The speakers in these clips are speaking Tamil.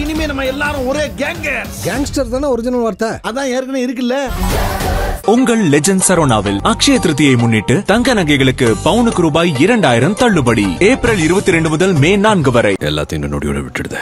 இனிமே நம்ம எல்லாரும் ஒரே கேங்ஸ்டர் தானே ஒரிஜினல் வார்த்தை. அதான் ஏற்கனவே இருக்குல்ல. உங்கள் லெஜண்ட் சரோனாவில் அக்ஷய திருதியை முன்னிட்டு தங்க நகைகளுக்கு பவுனுக்கு ரூபாய் 2000 தள்ளுபடி. ஏப்ரல் 22 முதல் மே 4 வரை. எல்லாத்தையும் நொடியோட விட்டுடுது.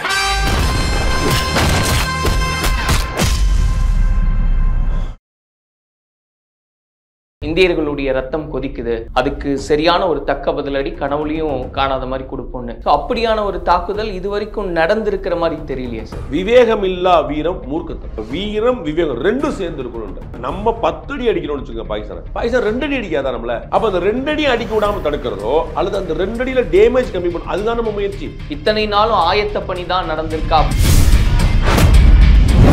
இந்தியர்களுடைய ரத்தம் கொதிக்குது, அதுக்கு சரியான ஒரு தக்க பதிலடி கனவுலையும் காணாத மாதிரி கொடுப்போம்னு. அப்படியான ஒரு தாக்குதல் இதுவரைக்கும் நடந்திருக்கிற மாதிரி தெரியலையே சார். விவேகம் இல்லா வீரம் மூர்க்கத்தனம். வீரம் விவேகம் ரெண்டும் சேர்ந்து இருக்கணும். நம்ம 10 அடி அடிக்கணும்னு வச்சுக்கோங்க பாகிஸ்தான் 2 அடி அடிக்காதா நம்மள. அப்ப அந்த 2 அடி அடிக்க விடாம தடுக்கிறதோ அல்லது அந்த 2 அடியில டேமேஜ் கம்மி பண்ணும், அதுதான் நம்ம முயற்சி. இத்தனை நாளும் ஆயத்த பணி தான் நடந்திருக்கா?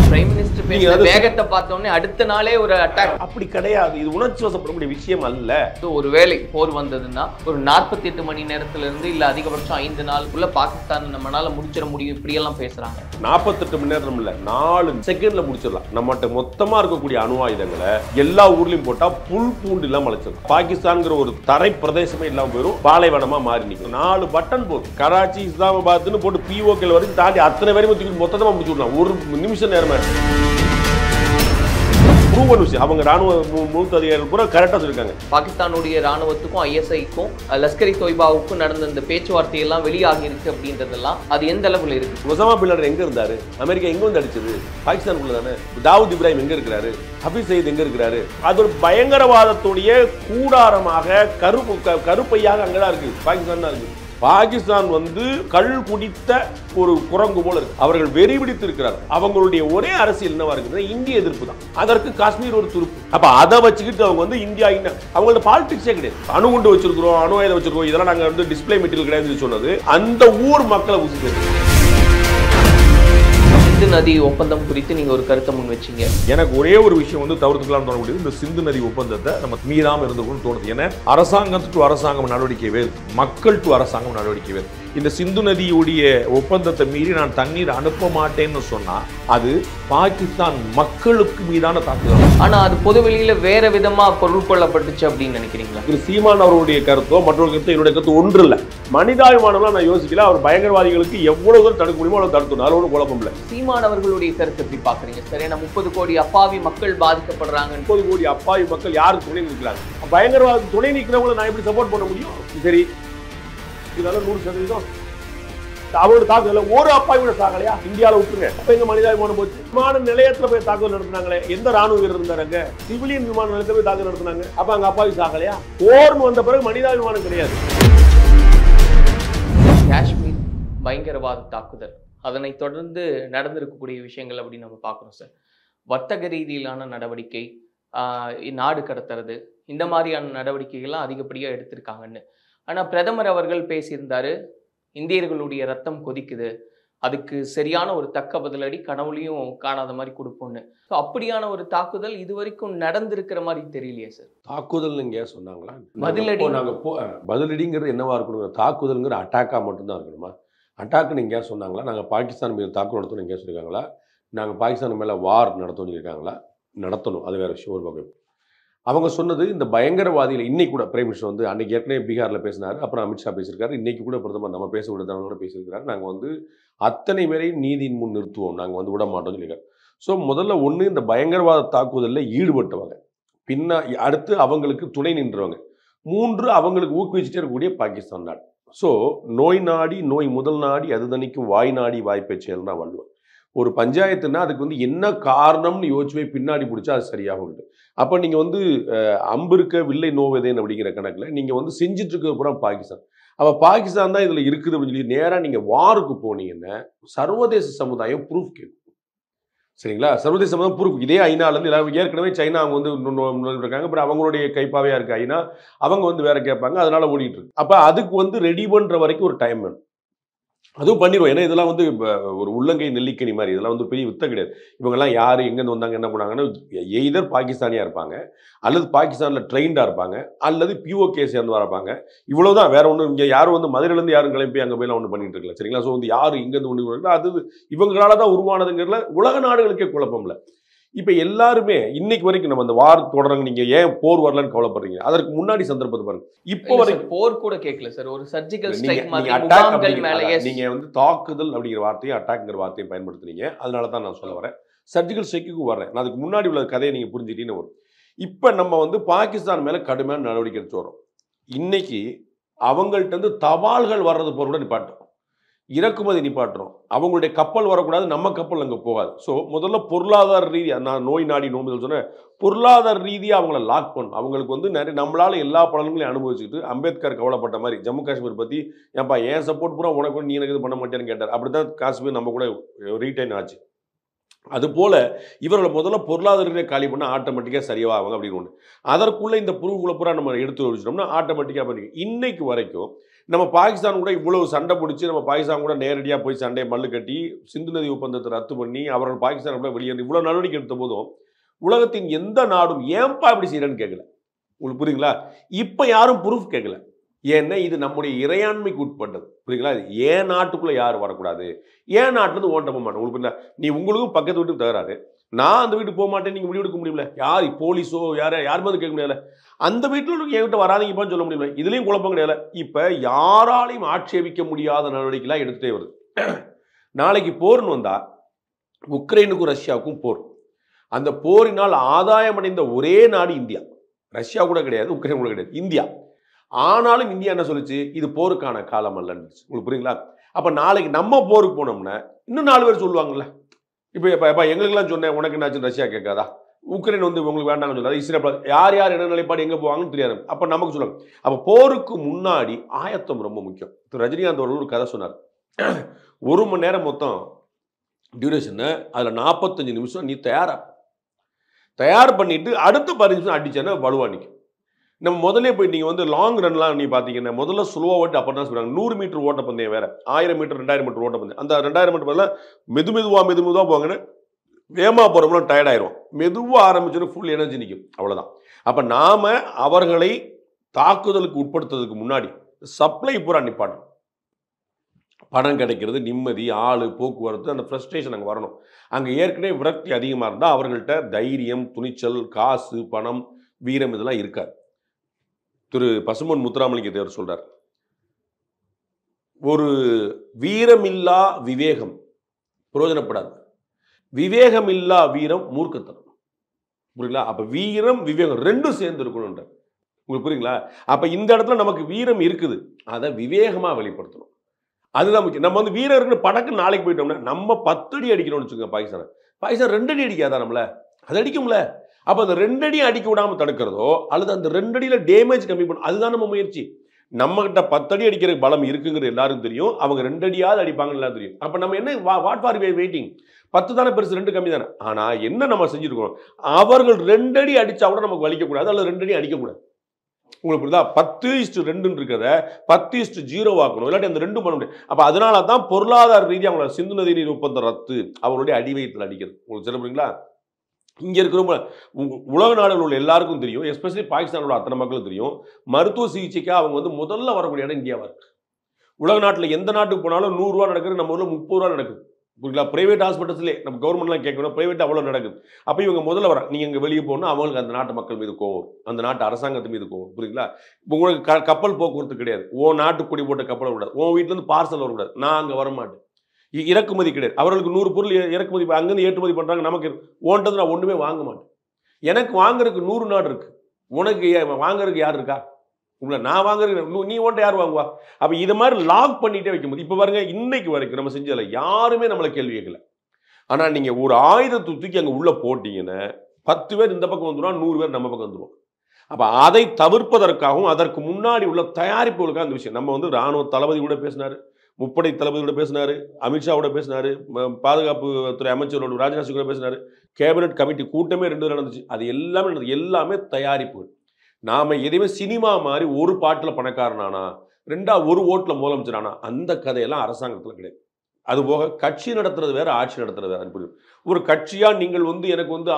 பிரைம் மினிஸ்டர் பேசுற வேகத்தை பார்த்தோன்னே அடுத்த நாளே ஒரு அட்டாக். அப்படி கிடையாது. இது உணர்ச்சி வசப்படக்கூடிய விஷயம் அல்ல. ஒருவேளை போர் வந்ததுன்னா ஒரு 48 மணி நேரத்துல இருந்து இல்ல அதிகபட்சம் 5 நாளுக்குள்ள பாகிஸ்தான் நம்மளால முடிச்சிட முடியும் இப்படி எல்லாம் பேசுறாங்க. 48 மணி நேரம் இல்ல, 4 செகண்ட்ல முடிச்சிடலாம். நம்மகிட்ட மொத்தமா இருக்கக்கூடிய அணு ஆயுதங்களை எல்லா ஊர்லயும் போட்டா புல் பூண்டு இல்லாம அழைச்சிடலாம். பாகிஸ்தான்ங்கிற ஒரு தரை பிரதேசமே இல்லாம வெறும் பாலைவனமா மாறி நிற்கும். 4 பட்டன் போதும். கராச்சி இஸ்லாமாபாத்னு போட்டு பிஓகேல வரைக்கும் தாண்டி அத்தனை பேரும் தூக்கி மொத்தமா முடிச்சு விடலாம் ஒரு நிமிஷம் நேரமா. அவங்க ராணுவ மூத்த அதிகாரிகள் கூட கரெக்டா சொல்லிருக்காங்க. பாகிஸ்தானுடைய ராணுவத்துக்கும் ஐஎஸ்ஐக்கும் லஷ்கர் தொய்பாவுக்கும் நடந்த இந்த பேச்சுவார்த்தை எல்லாம் வெளியாகி இருக்கு அப்படின்றதெல்லாம் அது எந்த அளவுல இருக்கு? ஒசாமா பின் லாடன் எங்க இருந்தாரு? அமெரிக்கா எங்க வந்து அடிச்சது? பாகிஸ்தானுக்குள்ள தானே. தாவூத் இப்ராஹிம் எங்க இருக்கிறாரு? ஹபீஸ் சயீத் எங்க இருக்கிறாரு? அது ஒரு பயங்கரவாதத்துடைய கூடாரமாக கருப்பையாக அங்கதான் இருக்கு. பாகிஸ்தான் தான் இருக்கு. பாகிஸ்தான் வந்து கள் குடித்த ஒரு குரங்கு போல இருக்கு. அவர்கள் வெறி பிடித்து இருக்கிறார். அவங்களுடைய ஒரே அரசியல் என்னவா இருக்குது? இந்திய எதிர்ப்பு தான். அதற்கு காஷ்மீர் ஒரு துருப்பு. அப்ப அதை வச்சுக்கிட்டு அவங்க வந்து இந்தியா அவங்களோட பாலிடிக்ஸே கிடையாது. அணுகுண்டு வச்சிருக்கிறோம், அணு ஆயுதம் வச்சிருக்கோம், இதெல்லாம் நாங்க வந்து டிஸ்பிளே மெட்டீரியல் கிடையாது சொன்னது அந்த ஊர் மக்களை உசுக்கு. சிந்து நதி ஒப்பந்தம் குறித்து நீங்க ஒரு கருத்தை முன் வச்சீங்க. எனக்கு ஒரே ஒரு விஷயம் வந்து தவிர்த்துக்கலாம் தோணக்கூடியது, இந்த சிந்து நதி ஒப்பந்தத்தை நம்ம மீறாம இருந்துக்கணும்னு தோணுது. ஏன்னா அரசாங்கம் டு அரசாங்கம் நடவடிக்கை வேறு, மக்கள் டு அரசாங்கம் நடவடிக்கை வேறு. இந்த சிந்து நதியுடைய ஒப்பந்தத்தை மீறி நான் தண்ணீர் அனுப்ப மாட்டேன்னு சொன்னா அது பாகிஸ்தான் மக்களுக்கு மீதான தாக்குதல். ஆனா அது பொது வெளியில வேற விதமா பொருள் கொள்ளப்பட்டுச்சு அப்படின்னு நினைக்கிறீங்களா? சீமான் அவருடைய கருத்தோ மற்றொரு கருத்தோ என்னுடைய கருத்து ஒன்று இல்லை. மனிதாபிமானம்லாம் நான் யோசிக்கல. அவர் பயங்கரவாதிகளுக்கு எவ்வளவு தூரம் தடுக்க முடியுமோ அவ்வளவு தடுக்கணும். அதோட குழப்பம் இல்லை. சீமான் அவர்களுடைய கருத்து எப்படி பாக்குறீங்க? சரி, 30 கோடி அப்பாவி மக்கள் பாதிக்கப்படுறாங்க. 30 கோடி அப்பாவி மக்கள் யாருக்கு துணை நிற்கிறாங்க? பயங்கரவாத துணை நிற்கிறவங்களை நான் எப்படி சப்போர்ட் பண்ண முடியும்? சரி, இதெல்லாம் 100% அவரோட தாக்குதல் ஒரு அப்பாவி கூட சாகலையா? இந்தியாவில் விட்டுருங்க. அப்ப எங்க மனிதாபிமானம் போச்சு? விமான நிலையத்துல போய் தாக்குதல் நடத்தினாங்களே, எந்த ராணுவ வீரர் இருந்தாங்க? சிவிலியன் விமான நிலையத்துல போய் தாக்குதல் நடத்தினாங்க. அப்ப அங்க அப்பாவி சாகலையா? போர்னு வந்த பிறகு மனிதாபிமானம் கிடையாது. காஷ்மீர் பயங்கரவாத தாக்குதல், அதனை தொடர்ந்து நடந்திருக்கக்கூடிய விஷயங்கள் அப்படின்னு நம்ம பார்க்குறோம் சார். வர்த்தக ரீதியிலான நடவடிக்கை, நாடு கடத்துறது, இந்த மாதிரியான நடவடிக்கைகள்லாம் அதிகப்படியாக எடுத்திருக்காங்கன்னு. ஆனால் பிரதமர் அவர்கள் பேசியிருந்தாரு, இந்தியர்களுடைய ரத்தம் கொதிக்குது, அதுக்கு சரியான ஒரு தக்க பதிலடி கனவுலையும் காணாத மாதிரி கொடுப்போம்னு. ஸோ அப்படியான ஒரு தாக்குதல் இதுவரைக்கும் நடந்திருக்கிற மாதிரி தெரியலையே சார். தாக்குதல் நீங்க சொன்னாங்களா? பதிலடி பதிலடிங்கிறது என்னவா இருக்கணும்? தாக்குதல்ங்கிற அட்டாக்கா மட்டும்தான் இருக்கணுமா? அட்டாக்கு நீங்க சொன்னாங்களா? நாங்கள் பாகிஸ்தான் மீது தாக்குதல் நடத்தணும் எங்கேயா சொல்லியிருக்காங்களா? நாங்கள் பாகிஸ்தான் மேலே வார் நடத்தணும்னு சொல்லியிருக்காங்களா? நடத்தணும், அது வேற விஷயம். ஒரு வகை அவங்க சொன்னது இந்த பயங்கரவாதிகள். இன்னைக்கு கூட பிரைம் மினிஸ்டர் வந்து அன்னைக்கு ஏற்கனவே பீகாரில் பேசினார், அப்புறம் அமித்ஷா பேசியிருக்காரு, இன்னைக்கு கூட பிரதமர் நம்ம பேச விடுதலோட பேசியிருக்கிறார். நாங்கள் வந்து அத்தனை பேரையும் நீதியின் முன் நிறுத்துவோம், நாங்கள் வந்து விட மாட்டோம்னு சொல்லியிருக்காரு. ஸோ முதல்ல ஒன்று இந்த பயங்கரவாத தாக்குதலில் ஈடுபட்டவங்க, அடுத்து அவங்களுக்கு துணை நின்றவங்க, 3 அவங்களுக்கு ஊக்குவிச்சுட்டே இருக்கக்கூடிய பாகிஸ்தான் நாடு. ஸோ நோய் நாடி நோய் முதல் நாடி அது தணிக்கும் வாய் நாடி வாய்ப்பை செயல்னா வள்ளுவர். ஒரு பஞ்சாயத்துன்னா அதுக்கு வந்து என்ன காரணம்னு யோசிச்சு போய் பின்னாடி பிடிச்சா அது சரியாக உண்டு. அப்போ நீங்கள் வந்து அம்பிருக்க வில்லை நோவதேன் அப்படிங்கிற கணக்கில் நீங்கள் வந்து செஞ்சுட்டு இருக்க பூரா பாகிஸ்தான். அப்போ பாகிஸ்தான் தான் இதில் இருக்குது அப்படின்னு சொல்லி நேராக நீங்கள் வாருக்கு போனீங்கன்னா சர்வதேச சமுதாயம் ப்ரூஃப் கேட்கும். சரிங்களா? சர்வதேச சமுதாயம் ப்ரூஃப். இதே ஐநாலேருந்து எல்லாரும் ஏற்கனவே சைனா அவங்க வந்து இருக்காங்க, அப்புறம் அவங்களுடைய கைப்பாவையாக இருக்குது ஐநா, அவங்க வந்து வேற கேட்பாங்க, அதனால ஓடிட்டு இருக்கு. அப்போ அதுக்கு வந்து ரெடி பண்ணுற வரைக்கும் ஒரு டைம் வேணும். அதுவும் பண்ணிடுவோம். ஏன்னா இதெல்லாம் வந்து ஒரு உள்ளங்கை நெல்லிக்கனி மாதிரி, இதெல்லாம் வந்து பெரிய வித்த கிடையாது. இவங்கெல்லாம் யார் எங்கேருந்து வந்தாங்க என்ன பண்ணாங்கன்னா எய்தர் பாகிஸ்தானியாக இருப்பாங்க, அல்லது பாகிஸ்தானில் ட்ரெயின்டாக இருப்பாங்க, அல்லது பிஓகே சேர்ந்து வரப்பாங்க. இவ்வளோதான், வேற ஒன்றும். இங்கே யாரும் வந்து மதுரையிலேருந்து யாரும் கிளம்பி அங்கே போயெல்லாம் ஒன்று பண்ணிட்டு இருக்கல. சரிங்களா? ஸோ வந்து யார் இங்கேருந்து ஒன்று அது இவங்களால தான் உருவானதுங்கிறதுல உலக நாடுகளுக்கே குழப்பம் இல்லை. இப்போ எல்லாருமே இன்னைக்கு வரைக்கும் நம்ம அந்த வார் தொடர்ந்து நீங்க ஏன் போர் வரலன்னு கவலைப்படுறீங்க? அதற்கு முன்னாடி சந்தர்ப்பத்தை பாருங்க. இப்போ வரைக்கும் போர் கூட கேட்கல சார், ஒரு சர்ஜிக்கல் ஸ்ட்ரைக் மாதிரி அட்டாக் முகாம்கள் மேலேயே நீங்க வந்து தாக்குதல் அப்படிங்கிற வார்த்தையை அட்டாக்ங்கிற வார்த்தையை பயன்படுத்துறீங்க. அதனால தான் நான் சொல்ல வரேன். சர்ஜிக்கல் ஸ்ட்ரைக்கு வரேன். நான் அதுக்கு முன்னாடி உள்ள கதையை நீங்க புரிஞ்சுட்டீங்கன்னு வரும். இப்போ நம்ம வந்து பாகிஸ்தான் மேல கடுமையான நடவடிக்கை எடுத்து வரோம். இன்னைக்கு அவங்கள்ட்ட இருந்து தபால்கள் வர்றது போற கூட நிப்பாட்டும், இறக்குமதி நிப்பாட்டுறோம். அவங்களுடைய கப்பல் வரக்கூடாது, நம்ம கப்பல் அங்கே போகாது. ஸோ முதல்ல பொருளாதார ரீதியாக, நான் நோய் நாடி நோம்புதல் சொன்னேன், பொருளாதார ரீதியாக அவங்கள லாக் பண்ணும். அவங்களுக்கு வந்து நிறைய நம்மளால எல்லா பலன்களையும் அனுபவிச்சுட்டு, அம்பேத்கர் கவலைப்பட்ட மாதிரி ஜம்மு காஷ்மீர் பற்றி ஏன்பா ஏன் சப்போர்ட் பூரா உனக்கு நீ எனக்கு இது பண்ண மாட்டேன்னு கேட்டார். அப்படி தான் காஷ்மீர் நம்ம கூட ரீட்டைன் ஆச்சு. அதுபோல இவர்களை முதல்ல பொருளாதார காலி பண்ணால் ஆட்டோமேட்டிக்காக சரியாகும் அப்படின்னு ஒன்று. அதற்குள்ளே இந்த புருகுல பூரா நம்ம எடுத்து வச்சிட்டோம்னா ஆட்டோமேட்டிக்காக பண்ணி இன்னைக்கு வரைக்கும் நம்ம பாகிஸ்தான் கூட இவ்வளவு சண்டை பிடிச்சி, நம்ம பாகிஸ்தான் கூட நேரடியாக போய் சண்டையை மல்லு கட்டி சிந்து நதி ஒப்பந்தத்தை ரத்து பண்ணி அவர்கள் பாகிஸ்தான் கூட வெளியேறி இவ்வளோ நடவடிக்கை எடுத்த போதும் உலகத்தின் எந்த நாடும் ஏன்பா இப்படி செய்யறன்னு கேட்கல. உங்களுக்கு புரியுங்களா? இப்போ யாரும் ப்ரூஃப் கேட்கல. ஏன்னா இது நம்முடைய இறையாண்மைக்கு உட்பட்டது. புரியுங்களா? ஏன் நாட்டுக்குள்ளே யாரும் வரக்கூடாது, ஏன் நாட்டிலிருந்து ஓட்ட போக மாட்டேன். உங்களுக்கு நீ உங்களுக்கும் பக்கத்து வீட்டுக்கு தகராறு, நான் அந்த வீட்டுக்கு போக மாட்டேன் நீங்கள் முடிவெடுக்க முடியல. யார் போலீஸோ யாருமே வந்து கேட்க முடியல. அந்த வீட்டில் என்கிட்ட வராதிங்கப்பான்னு சொல்ல முடியல. இதுலேயும் குழப்பம் கிடையாது. இப்போ யாராலையும் ஆட்சேபிக்க முடியாத நடவடிக்கைலாம் எடுத்துகிட்டே வருது. நாளைக்கு போர்னு வந்தால் உக்ரைனுக்கும் ரஷ்யாவுக்கும் போர். அந்த போரினால் ஆதாயம் அடைந்த ஒரே நாடு இந்தியா. ரஷ்யா கூட கிடையாது, உக்ரைன் கூட கிடையாது, இந்தியா. ஆனாலும் இந்தியா என்ன சொல்லுச்சு, இது போருக்கான காலம் அல்லன்னு. உங்களுக்கு புரியுங்களா? அப்போ நாளைக்கு நம்ம போருக்கு போனோம்னா இன்னும் 4 பேர் சொல்லுவாங்கல்ல. இப்போ எங்களுக்கெல்லாம் சொன்னேன் உனக்கு என்னாச்சு ரஷ்யா கேட்காதா, உக்ரைன் வந்து உங்களுக்கு வேண்டாங்கன்னு சொல்லாது, இஸ்ரேல் யார் யார் என்ன நிலைப்பாடு எங்கே போவாங்கன்னு தெரியாது. அப்போ நமக்கு சொல்லுவாங்க. அப்போ போருக்கு முன்னாடி ஆயத்தம் ரொம்ப முக்கியம். திரு ரஜினிகாந்த் அவர்கள் ஒரு கதை சொன்னார். 1 மணி நேரம் மொத்தம் டியூரேஷன், அதில் 45 நிமிஷம் நீ தயார் பண்ணிட்டு அடுத்த 10 நிமிஷம் அடிச்சேன்னா வலுவா நிற்கும். நம்ம முதலே போய் நீங்கள் வந்து லாங் ரன்லாம் நீ பார்த்தீங்கன்னா முதல்ல ஸ்லோவாக ஓட்டி அப்புறம் தான் சொல்கிறாங்க. 100 மீட்டர் ஓட்டப்பந்தயம் வேறு, 1000 மீட்டர் 2000 மீட்டர் ஓட்டப்பந்தயம். அந்த 2000 மீட்டர் பதில் மெதுவாக போங்கன்னு வேகமாக போகிறோம்னா டயர்ட் ஆயிரும். மெதுவாக ஆரம்பிச்சோன்னா ஃபுல் எனர்ஜி நிற்கும். அவ்வளோதான். அப்போ நாம் அவர்களை தாக்குதலுக்கு உட்படுத்துறதுக்கு முன்னாடி சப்ளை பூரா நிப்பாட்டணும். பணம் கிடைக்கிறது, நிம்மதி, ஆள், போக்குவரத்து, அந்த ஃப்ரஸ்ட்ரேஷன் அங்கே வரணும். அங்கே ஏற்கனவே விரக்தி அதிகமாக இருந்தால் அவர்கள்ட்ட தைரியம், துணிச்சல், காசு, பணம், வீரம் இதெல்லாம் இருக்காது. திரு பசும்பொன் முத்துராமலிங்க தேவர் சொல்றார், ஒரு வீரமில்லா விவேகம் பிரயோஜனப்படாது, விவேகமில்லா வீரம் மூர்க்கத்தனம். புரியுங்களா? அப்ப வீரம் விவேகம் ரெண்டும் சேர்ந்து இருக்கணும்ன்ற. உங்களுக்கு புரியுங்களா? அப்ப இந்த இடத்துல நமக்கு வீரம் இருக்குது, அதை விவேகமா வெளிப்படுத்தணும். அதுதான் முக்கியம். நம்ம வந்து வீரம் இருக்குன்னு படக்கு நாளைக்கு போயிட்டோம்னா நம்ம 10 அடி அடிக்கணும்னு வச்சுக்கோங்க. பாகிஸ்தான் 2 அடி அடிக்காதா நம்மள? அது அடிக்கும்ல. அப்போ அந்த 2 அடி அடிக்க விடாமல் தடுக்கிறதோ அல்லது அந்த 2 அடியில் டேமேஜ் கம்மி பண்ணும், அதுதான் நம்ம முயற்சி. நம்மகிட்ட 10 அடி அடிக்கிற பலம் இருக்குங்கிறது எல்லாருக்கும் தெரியும். அவங்க 2 அடியாவது அடிப்பாங்கன்னு எல்லாம் தெரியும். அப்போ நம்ம என்ன வாட் ஃபார் வெயிட்டிங்? 10 தானே பெருசு, 2 கம்மி தானே. ஆனால் என்ன நம்ம செஞ்சுருக்கோம், அவர்கள் 2 அடி அடித்தா கூட நமக்கு வலிக்கக்கூடாது, அல்லது 2 அடி அடிக்கக்கூடாது. உங்களுக்கு புரியுதா? 10:2 இருக்கிறத 10:0 ஆக்கணும், இல்லாட்டி அந்த 2 பண்ண முடியும். அப்போ அதனால தான் பொருளாதார ரீதியாக அவங்களோட சிந்து நதி நீர் ஒப்பந்தம் ரத்து, அவங்களுடைய அடிவயத்தில் அடிக்கிறது. உங்களுக்கு சொல்ல முடியுங்களா? இங்கே இருக்கிறவங்க உலக நாடுகள் உள்ள எல்லாருக்கும் தெரியும், எஸ்பெஷலி பாகிஸ்தானோட அத்தனை மக்களும் தெரியும், மருத்துவ சிகிச்சைக்காக அவங்க வந்து முதல்ல வரக்கூடிய இடம் இந்தியாவாக இருக்கு. உலக நாட்டில் எந்த நாட்டுக்கு போனாலும் 100 ரூபா நடக்குது, நம்ம ஊரில் 30 ரூபா நடக்குது. புரியுங்களா? பிரைவேட் ஹாஸ்பிட்டல்ஸ்லேயே நம்ம கவர்மெண்ட்லாம் கேட்கணும், பிரைவேட் அவ்வளோ நடக்குது. அப்போ இவங்க முதல்ல வர, நீங்கள் இங்கே வெளியே போகணும், அவங்களுக்கு அந்த நாட்டு மக்கள் மீது கோவம், அந்த நாட்டு அரசாங்கத்து மீது கோவம். புரியுங்களா? இப்போ உங்களுக்கு கப்பல் போக்குவரத்து கிடையாது, ஓ நாட்டு கொடி போட்ட கப்பல் விடாது, உன் வீட்டிலேருந்து பார்சல் வரக்கூடாது, நான் அங்கே வரமாட்டேன். இறக்குமதி கிடையாது, அவர்களுக்கு 100 பொருள் இறக்குமதி அங்கேருந்து ஏற்றுமதி பண்ணுறாங்க, நமக்கு ஓன்றது நான் ஒன்றுமே வாங்க மாட்டேன். எனக்கு வாங்குறதுக்கு 100 நாடு இருக்கு, உனக்கு வாங்குறதுக்கு யார் இருக்கா? உங்களை நான் வாங்குறது நீ ஓன்ட்ட யார் வாங்குவா? அப்போ இது மாதிரி லாக் பண்ணிட்டே வைக்கும்போது இப்போ பாருங்க, இன்னைக்கு வரைக்கும் நம்ம செஞ்சதில்ல, யாருமே நம்மளை கேள்வி கேட்கல. ஆனால் நீங்கள் ஒரு ஆயுதத்தை தூக்கி அங்கே உள்ளே போட்டீங்கன்னா 10 பேர் இந்த பக்கம் வந்துடுவான், 100 பேர் நம்ம பக்கம் வந்துடுவோம். அப்போ அதை தவிர்ப்பதற்காகவும் அதற்கு முன்னாடி உள்ள தயாரிப்புகளுக்காக அந்த விஷயம். நம்ம வந்து ராணுவ தளபதி கூட பேசினார், முப்படை தளபதியோட பேசினார், அமித்ஷாவோட பேசினார், பாதுகாப்பு துறை அமைச்சரோட ராஜ்நாத் சிங் கூட பேசினார், கேபினட் கமிட்டி கூட்டமே 2 நடந்துச்சு. அது எல்லாமே தயாரிப்புகள். நாம எதையுமே சினிமா மாதிரி ஒரு பாட்டில் பணக்காரனானா, 2 ஒரு ஓட்டில் முதலமைச்சரானா, அந்த கதையெல்லாம் அரசாங்கத்தில் கிடையாது. அதுபோக கட்சி நடத்துறது வேற, ஆட்சி நடத்துறது வேற. ஒரு கட்சியா நீங்கள் வந்து எனக்கு வந்து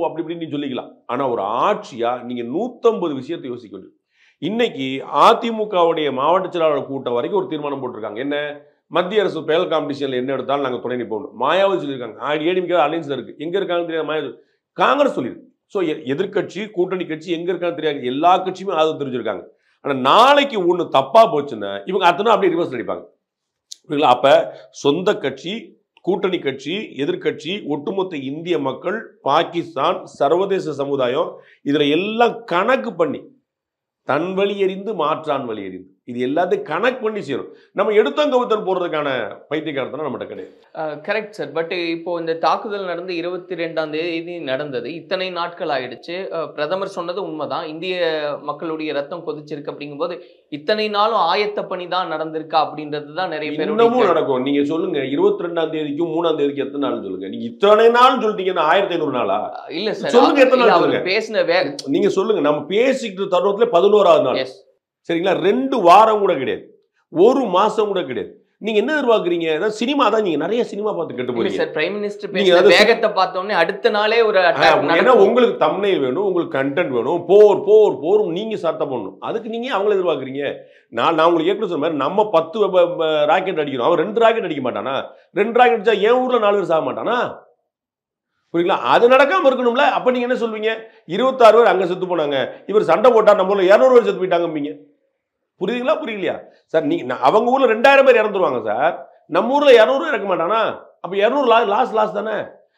அப்படி இப்படின்னு நீ சொல்லிக்கலாம். ஆனால் ஒரு ஆட்சியா நீங்க 150 விஷயத்தை யோசிக்க வேண்டும். இன்னைக்கு அதிமுகவுடைய மாவட்ட செயலாளர் கூட்டம் வரைக்கும் ஒரு தீர்மானம் போட்டிருக்காங்க. என்ன? மத்திய அரசு பேல் காம்படிஷன்ல என்ன எடுத்தாலும் நாங்கள் துணை நிற்போம். மாயாவதி சொல்லியிருக்காங்க, ஏடிஎம்கே அலைன்ஸ்ல இருக்கு. எங்க இருக்காங்கன்னு தெரியாது மாயாவதி. காங்கிரஸ் சொல்லியிருக்கு. ஸோ எதிர்கட்சி கூட்டணி கட்சி எங்க இருக்கான்னு தெரியாது, எல்லா கட்சியுமே ஆதரவு தெரிஞ்சிருக்காங்க. ஆனா நாளைக்கு ஒண்ணு தப்பா போச்சுன்னா இவங்க அத்தனை அப்படியே ரிவர்ஸ் அடிப்பாங்க. புரியுங்களா? அப்ப சொந்த கட்சி, கூட்டணி கட்சி, எதிர்கட்சி, ஒட்டுமொத்த இந்திய மக்கள், பாகிஸ்தான், சர்வதேச சமுதாயம் இதுல எல்லாம் கணக்கு பண்ணி தன் வழி எறிந்து மாற்றான் வழி எறிந்து இது எல்லாத்தையும் கனெக்ட் பண்ணி செய்யணும். நம்ம எடுத்தோம் கவுத்தல் போடுறதுக்கான பைத்தியக்காரத்தனம் நம்மகிட்ட கிடையாது. Correct sir. பட் இப்போ இந்த தாக்குதல் நடந்து 22ஆம் தேதி நடந்தது, இத்தனை நாட்கள் ஆயிடுச்சு. பிரதமர் சொன்னது உண்மைதான், இந்திய மக்களுடைய ரத்தம் கொதிச்சிருக்கு. அப்படிங்கும்போது இத்தனை நாளும் ஆயத்த பணி தான் நடந்திருக்கா அப்படின்றது தான் நிறைய பேர் இன்னமும் நடக்கும். நீங்க சொல்லுங்க 22ஆம் தேதிக்கும் 3ஆம் தேதிக்கு எத்தனை நாள் சொல்லுங்க. நீங்க இத்தனை நாள் சொல்லிட்டீங்கன்னா 1500 நாளா? இல்ல சார், சொல்லுங்க எத்தனை நாள் சொல்லுங்க. பேசின நீங்க சொல்லுங்க. நம்ம பேசிக்கிட்டு தருணத்துல 11ஆவது நாள், சரிங்களா? 2 வாரம் கூட கிடையாது, 1 மாசம் கூட கிடையாது. நீங்க என்ன எதிர்பார்க்குறீங்க? சினிமா தான். நீங்க நிறைய சினிமா பார்த்து கெட்டு போறீங்க சார். பிரைம் மினிஸ்டர் பேசின வேகத்தை பார்த்தோன்னே அடுத்த நாளே ஒரு அட்டாக். ஏன்னா உங்களுக்கு தம்ப்நெயில் வேணும், உங்களுக்கு கண்டென்ட் வேணும், போர் போர் போர் நீங்க சத்தம் பண்ணணும். அதுக்கு நீங்க அவங்கள எதிர்பார்க்குறீங்க. நான் உங்களுக்கு ஏற்கனவே சொன்ன மாதிரி நம்ம 10 ராக்கெட் அடிக்கணும், அவன் 2 ராக்கெட் அடிக்க மாட்டானா? 2 ராக்கெட் அடிச்சா என் ஊர்ல 4 பேர் சாக மாட்டானா? புரியுங்களா? அது நடக்காம இருக்கணும்ல. அப்ப நீங்க என்ன சொல்வீங்க? 26 பேர் அங்க செத்து போனாங்க, இவர் சண்டை போட்டா நம்ம ஊர்ல 200 பேர் செத்து போயிட்டாங்க. புரியுதுங்களா? புரியலையா சார்? நீங்க அவங்க ஊர்ல 2000 பேர் இறந்துருவாங்க சார், நம்ம ஊர்ல 200 இறக்க மாட்டானா? அப்ப 200 லாஸ் தானே.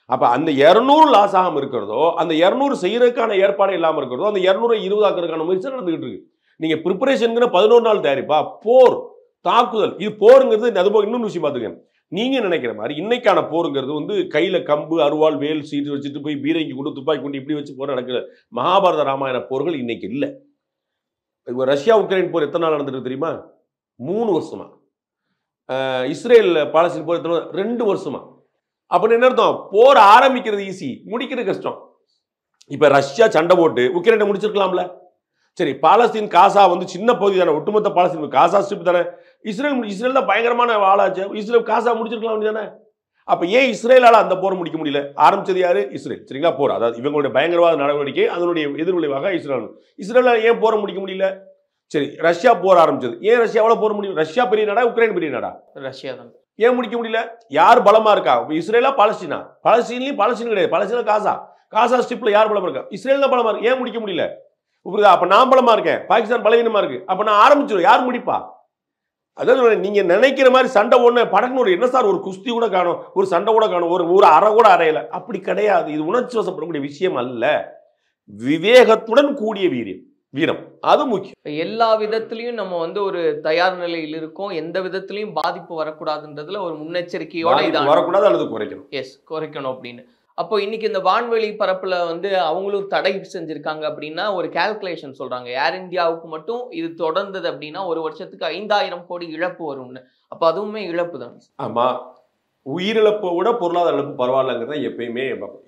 அப்ப அந்த 200 லாஸ் ஆகாம இருக்கிறதோ, அந்த 200 செய்யறதுக்கான ஏற்பாடு இல்லாம இருக்கிறதோ, அந்த 200 20 ஆக்குறதுக்கான முயற்சி நடந்துகிட்டு இருக்கு. நீங்க ப்ரிப்பரேஷன் 11 நாள் தயாரிப்பா, போர் தாக்குதல். இது போருங்கிறது அது இன்னொரு விஷயம் பாத்துங்க. நீங்க நினைக்கிற மாதிரி இன்னைக்கான போருங்கிறது கையில கம்பு, அருவாள், வேல், சீட்டு வச்சுட்டு போய் பீரங்கி கொண்டு துப்பாக்கி கொண்டு இப்படி வச்சு போற நடக்கிற மகாபாரத ராமாயண போர்கள் இன்னைக்கு இல்ல. ரஷ்யா உக்ரைன் போர் எத்தனை நாள் நடந்துட்டு தெரியுமா? 3 வருஷமா. இஸ்ரேல் பாலஸ்தீன் போர் 2 வருஷமா. அப்படின்னு என்ன அர்த்தம்? போர் ஆரம்பிக்கிறது ஈஸி, முடிக்கிறது கஷ்டம். இப்ப ரஷ்யா சண்டை போட்டு உக்ரைனை முடிச்சிருக்கலாம்ல. சரி, பாலஸ்தீன் காசா சின்ன பகுதி தானே, ஒட்டுமொத்த பாலஸ்தீன் காசா ஸ்ட்ரிப் தானே. இஸ்ரேல் தான் பயங்கரமான ஆளாச்சு. இஸ்ரேல் காசா முடிச்சிருக்கலாம் தானே. அப்ப ஏன் இஸ்ரேலால அந்த போர் முடிக்க முடியல? ஆரம்பிச்சது யாரு? இஸ்ரேல். சரிங்களா? போர், அதாவது இவங்களுடைய பயங்கரவாத நடவடிக்கை, அதனுடைய எதிர்விளைவாக இஸ்ரேலால ஏன் போர முடிக்க முடியல? சரி, ரஷ்யா போர் ஆரம்பிச்சது. ஏன் ரஷ்யாவால போர் முடியும்? ரஷ்யா பெரிய நாடா, உக்ரைன் பெரிய நாடா? ரஷ்யா தான். ஏன் முடிக்க முடியல? யார் பலமா இருக்கா? இஸ்ரேலா பாலஸ்தீனா? பாலஸ்தீன் கிடையாது, பாலஸ்தீனா காசா ஸ்ட்ரிப்ல யார் பலமா இருக்கா? இஸ்ரேல் தான் பலமா இருக்கு. ஏன் முடிக்க முடியல? அப்ப நான் பலமா இருக்கேன், பாகிஸ்தான் பலவீனமா இருக்கு. அப்ப நான் ஆரம்பிச்சிடும், யார் முடிப்பா? அதாவது நீங்க நினைக்கிற மாதிரி சண்டை ஒண்ணு படக்குன்னு என்ன சார், ஒரு குஸ்தி கூட காணும், ஒரு சண்டை கூட காணும், ஒரு அறை கூட அறையல. அப்படி கிடையாது. இது உணர்ச்சி வசப்படக்கூடிய விஷயம் அல்ல. விவேகத்துடன் கூடிய வீரம் அது முக்கியம். எல்லா விதத்திலையும் நம்ம ஒரு தயார் நிலையில் இருக்கோம். எந்த விதத்திலையும் பாதிப்பு வரக்கூடாதுன்றதுல ஒரு முன்னெச்சரிக்கையோட வரக்கூடாது அல்லது குறைக்கணும். குறைக்கணும் அப்படின்னு. அப்போ இன்னைக்கு இந்த வான்வெளி பரப்புல அவங்களும் தடை செஞ்சிருக்காங்க அப்படின்னா ஒரு கால்குலேஷன் சொல்றாங்க. ஏர் இந்தியாவுக்கு மட்டும் இது தொடர்ந்தது அப்படின்னா 1 வருஷத்துக்கு 5000 கோடி இழப்பு வரும்னு. அப்ப அதுவுமே இழப்பு தான். ஆமா, உயிரிழப்பை விட பொருளாதார இழப்பு பரவாயில்லைங்கிறத எப்பயுமே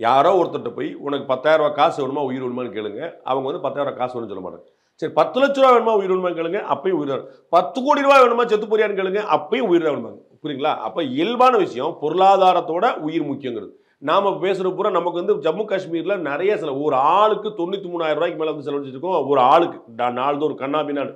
யாரோ ஒருத்தர் போய் உனக்கு 10,000 ரூபாய் காசு வேணுமா உயிர் வேணுமான்னு கேளுங்க, அவங்க 10,000 ரூபாய் காசு வேணும்னு சொல்ல மாட்டாங்க. சரி, 10 லட்ச ரூபா வேணுமா உயிர் வேணுமா கேளுங்க, அப்பயும் உயிர். 10 கோடி ரூபாய் வேணுமா செத்து போறியான்னு கேளுங்க, அப்பயும் உயிர் தான் வேணுமாங்க. புரியுங்களா? அப்ப இயல்பான விஷயம் பொருளாதாரத்தோட உயிர் முக்கியங்கிறது. நாம பேசுற பூரா நமக்கு ஜம்மு காஷ்மீர்ல நிறைய ஒரு ஆளுக்கு 93,000 ரூபாய்க்கு மேல செலவழிச்சிருக்கோம். ஒரு ஆளுக்கு நாள்தோறும் கண்ணாபின்னாடு.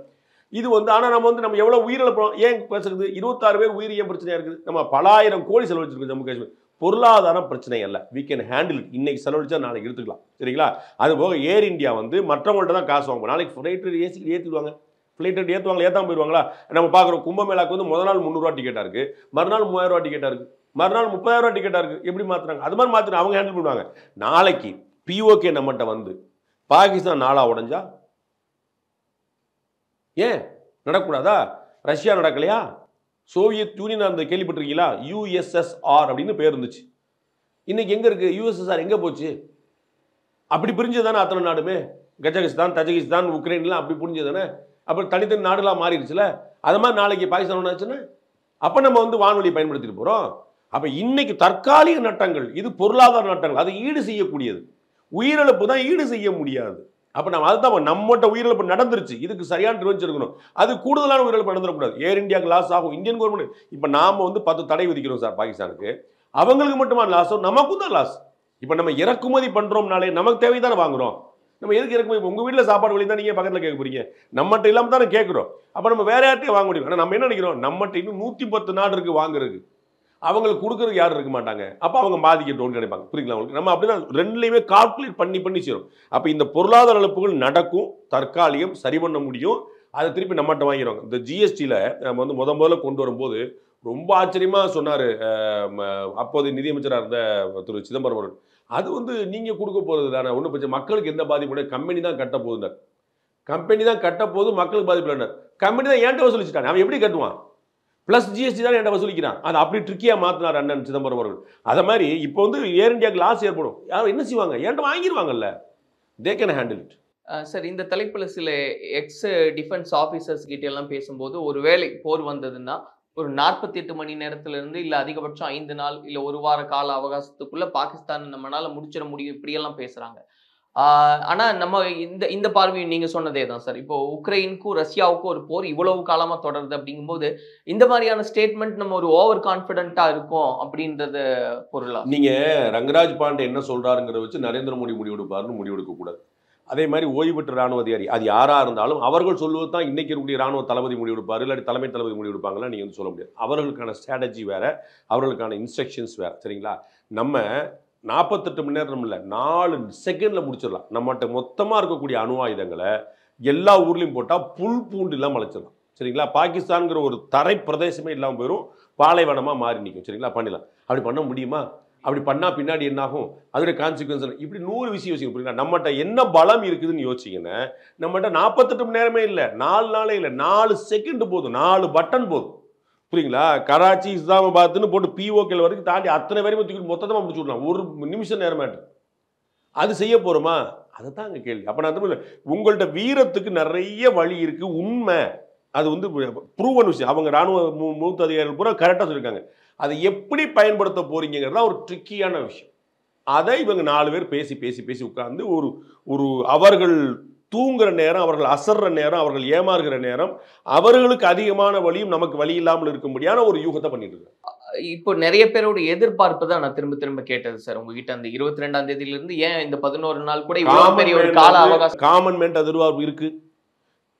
இது ஆனா நம்ம எவ்வளவு உயிரிழப்போம் ஏன் பேசுறது? 26 பேர் உயிர் ஏன் பிரச்சனையா இருக்குது? நம்ம பல ஆயிரம் கோடி செலவழிச்சிருக்கோம் ஜம்மு காஷ்மீர். பொருளாதாரம் பிரச்சனை அல்ல, we can handle it. இன்னைக்கு செலவழிச்சா நாளைக்கு எடுத்துக்கலாம். சரிங்களா? அது போக ஏர் இந்தியா மற்றவங்கள்ட்ட தான் காசு வாங்குவோம். நாளைக்கு ஃபிளைட் ஏற்றிடுவாங்க. ஃபிளைட் ஏற்றுவாங்களா? ஏற்றாம போயிடுவாங்களா? நம்ம பார்க்குறோம் கும்பமேளாக்கு முதல் நாள் 300 ரூபா டிக்கெட்டா இருக்கு, மறுநாள் 3000 ரூபா டிக்கெட்டா இருக்கு, மறுநாள் 30,000 ரூபா டிக்கெட்டா இருக்கு. எப்படி மாத்துறாங்க? அது மாதிரி மாத்திரம் அவங்க ஹேண்டில் பண்ணுவாங்க. நாளைக்கு பிஓகே நம்மகிட்ட பாகிஸ்தான் நாளா உடைஞ்சா ஏன் நடக்கூடாதா? ரஷ்யா நடக்கலையா? சோவியத் யூனியன் அந்த கேள்விப்பட்டிருக்கீங்களா? யுஎஸ்எஸ்ஆர் அப்படின்னு பேர் இருந்துச்சு. இன்னைக்கு எங்க இருக்கு? யுஎஸ்எஸ்ஆர் எங்க போச்சு? அப்படி பிரிஞ்சதுதானே அத்தனை நாடுமே. கஜகஸ்தான், தஜகிஸ்தான், உக்ரைன்லாம் அப்படி புரிஞ்சதுதானே. அப்புறம் தனித்தனி நாடுலாம் மாறிடுச்சுல. அது மாதிரி நாளைக்கு பாகிஸ்தான் ஒன்றாச்சுன்னா அப்ப நம்ம வான்வெளியை பயன்படுத்திட்டு போறோம். அப்ப இன்னைக்கு தற்காலிக நட்டங்கள், இது பொருளாதார நட்டங்கள், அதை ஈடு செய்யக்கூடியது. உயிரிழப்பு தான் ஈடு செய்ய முடியாது. அப்ப நம்ம அதுதான் நம்மகிட்ட உயிரிழப்பு நடந்துருச்சு, இதுக்கு சரியான ரிவெஞ்ச் இருக்கணும். அது கூடுதலான உயிரிழப்பு நடந்துடக்கூடாது. ஏர் இந்தியாவுக்கு லாஸ் ஆகும். இந்தியன் கவர்மெண்ட் இப்ப நாம 10 தடை விதிக்கிறோம் சார் பாகிஸ்தானுக்கு. அவங்களுக்கு மட்டுமா லாஸ்? நமக்கும் தான் லாஸ். இப்ப நம்ம இறக்குமதி பண்றோம்னாலே நமக்கு தேவைதானே வாங்குறோம். நம்ம எதுக்கு இறக்குமதி? உங்க வீட்டுல சாப்பாடு வழி தான் நீங்க பக்கத்துல கேட்க போறீங்க, நம்மகிட்ட இல்லாம தானே கேட்கிறோம். அப்ப நம்ம வேற யார்ட்டையும் வாங்க முடியும். ஆனா நம்ம என்ன நினைக்கிறோம்? நம்மகிட்ட இன்னும் 110 நாடு இருக்கு வாங்குறதுக்கு. அவங்களுக்கு கொடுக்கறதுக்கு யாரும் இருக்க மாட்டாங்க. அப்போ அவங்க பாதிக்கட்டோன்னு நினைப்பாங்க. புரியுங்களா உங்களுக்கு? நம்ம அப்படின்னா ரெண்டுலையுமே கால்குலேட் பண்ணி செய்யணும். அப்போ இந்த பொருளாதார இழப்புகள் நடக்கும், தற்காலிகம், சரி பண்ண முடியும். அதை திருப்பி நம்மகிட்ட வாங்கிடுவாங்க. இந்த ஜிஎஸ்டியில் நம்ம வந்து முதல்ல கொண்டு வரும்போது ரொம்ப ஆச்சரியமாக சொன்னார் அப்போது நிதியமைச்சராக இருந்த திரு சிதம்பரம் அவர்கள். அது வந்து நீங்கள் கொடுக்க போகிறது தானே, ஒன்றும் பிரச்சனை, மக்களுக்கு எந்த பாதிப்பு, கம்பெனி தான் கட்ட போகுதுன்னார். கம்பெனி தான் கட்ட போது, மக்களுக்கு பாதிப்பு இல்லைன்னார். கம்பெனி தான் ஏன்ட்ட வசூலிச்சுட்டாங்க, அவன் எப்படி கட்டுவான்? ப்ளஸ் ஜிஎஸ்டி தான் என்கிட்ட வசூலிக்கிறான். அது அப்படி ட்ரிக்கியாக மாற்றினார் அண்ணன் சிதம்பரம் அவர்கள். அதை மாதிரி இப்போ வந்து ஏர் இந்தியாவுக்கு லாஸ் ஏற்படும், யாரும் என்ன செய்வாங்க? என்கிட்ட வாங்கிடுவாங்கல்ல, they can handle it. Sir, இந்த தலைப்பில் சில எக்ஸ் டிஃபென்ஸ் ஆஃபீஸர்ஸ் கிட்ட எல்லாம் பேசும்போது, ஒரு வேளை போர் வந்ததுன்னா ஒரு 48 மணி நேரத்திலிருந்து இல்லை அதிகபட்சம் 5 நாள் இல்லை 1 வார கால அவகாசத்துக்குள்ள பாகிஸ்தான் நம்மளால முடிச்சிட முடியும், இப்படியெல்லாம் பேசுறாங்க. ஆனா நம்ம இந்த பார்வையும் நீங்க சொன்னதே தான் சார். இப்போ உக்ரைனுக்கும் ரஷ்யாவுக்கும் ஒரு போர் இவ்வளவு காலமா தொடருது அப்படிங்கும்போது இந்த மாதிரியான ஸ்டேட்மெண்ட் நம்ம ஒரு ஓவர் கான்பிடென்ட்டா இருக்கும் அப்படின்றது பொருளா? நீங்க ரங்கராஜ் பாண்டே என்ன சொல்றாருங்கிறத வச்சு நரேந்திர மோடி முடிவெடுப்பாருன்னு முடிவெடுக்க கூடாது. அதே மாதிரி ஓய்வு பெற்ற ராணுவ அதிகாரி அது யாரா இருந்தாலும் அவர்கள் சொல்வது தான் இன்னைக்கு இருக்கக்கூடிய ராணுவ தளபதி முடிவெடுப்பார், இல்லாட்டி தலைமை தளபதி முடிவெடுப்பாங்களா நீங்க வந்து சொல்ல முடியாது. அவர்களுக்கான ஸ்ட்ராட்டஜி வேற, அவர்களுக்கான இன்ஸ்ட்ரக்ஷன்ஸ் வேற. சரிங்களா? நம்ம 48 மணி நேரம் இல்லை, 4 செகண்ட்ல முடிச்சிடலாம். நம்மகிட்ட மொத்தமாக இருக்கக்கூடிய அணு ஆயுதங்களை எல்லா ஊர்லேயும் போட்டால் புல் பூண்டு இல்லாமல் அழைச்சிடலாம். சரிங்களா? பாகிஸ்தான்கிற ஒரு தரை பிரதேசமே இல்லாமல் போயிடும், பாலைவனமாக மாறி நிற்கும். சரிங்களா? பண்ணிடலாம். அப்படி பண்ண முடியுமா? அப்படி பண்ணால் பின்னாடி என்னாகும், அதோடைய கான்சிக்வன்ஸ் இப்படி 100 விஷயம் யோசிக்கும். புரியுங்களா? நம்மகிட்ட என்ன பலம் இருக்குதுன்னு யோசிச்சிங்கன்னா, நம்மகிட்ட 48 மணி நேரமே இல்லை, 4 நாளே இல்லை, 4 செகண்ட் போதும், 4 பட்டன் போதும். புரியுங்களா? கராச்சி, இஸ்லாமாபாத்னு போட்டு பிஓகேல வரைக்கும் தாண்டி அத்தனை வரையும் தூக்கி மொத்தமாக முடிச்சு விடலாம், 1 நிமிஷம் நேரமாட்டு. அது செய்ய போகிறோமா? அதை தான் அங்கே கேள்வி. அப்போ நான் தமிழ் உங்கள்கிட்ட வீரத்துக்கு நிறைய வழி இருக்குது, உண்மை. அது வந்து ப்ரூவன் விஷயம். அவங்க ராணுவ மூத்த அதிகாரிகள் பூரா கரெக்டாக சொல்லியிருக்காங்க. அதை எப்படி பயன்படுத்த போறீங்கிறது தான் ஒரு ட்ரிக்கியான விஷயம். அதை இவங்க 4 பேர் பேசி பேசி பேசி உட்கார்ந்து ஒரு அவர்கள் தூங்குற நேரம், அவர்கள் அசர்ற நேரம், அவர்கள் ஏமாறுகிற நேரம், அவர்களுக்கு அதிகமான வழியும் நமக்கு வழி இல்லாமல் இருக்கும்படியான ஒரு யூகத்தை பண்ணிட்டு இருக்காங்க. இப்போ நிறைய பேரோட எதிர்பார்ப்பு தான் நான் திரும்ப திரும்ப கேட்டது சார் உங்ககிட்ட. அந்த 22ஆம் தேதியிலிருந்து ஏன் இந்த 11 நாள் கூட இவ்வளவு பெரிய ஒரு கால அவகாசம்? காமன்மெண்ட் எதிர்பார்ப்பு இருக்கு,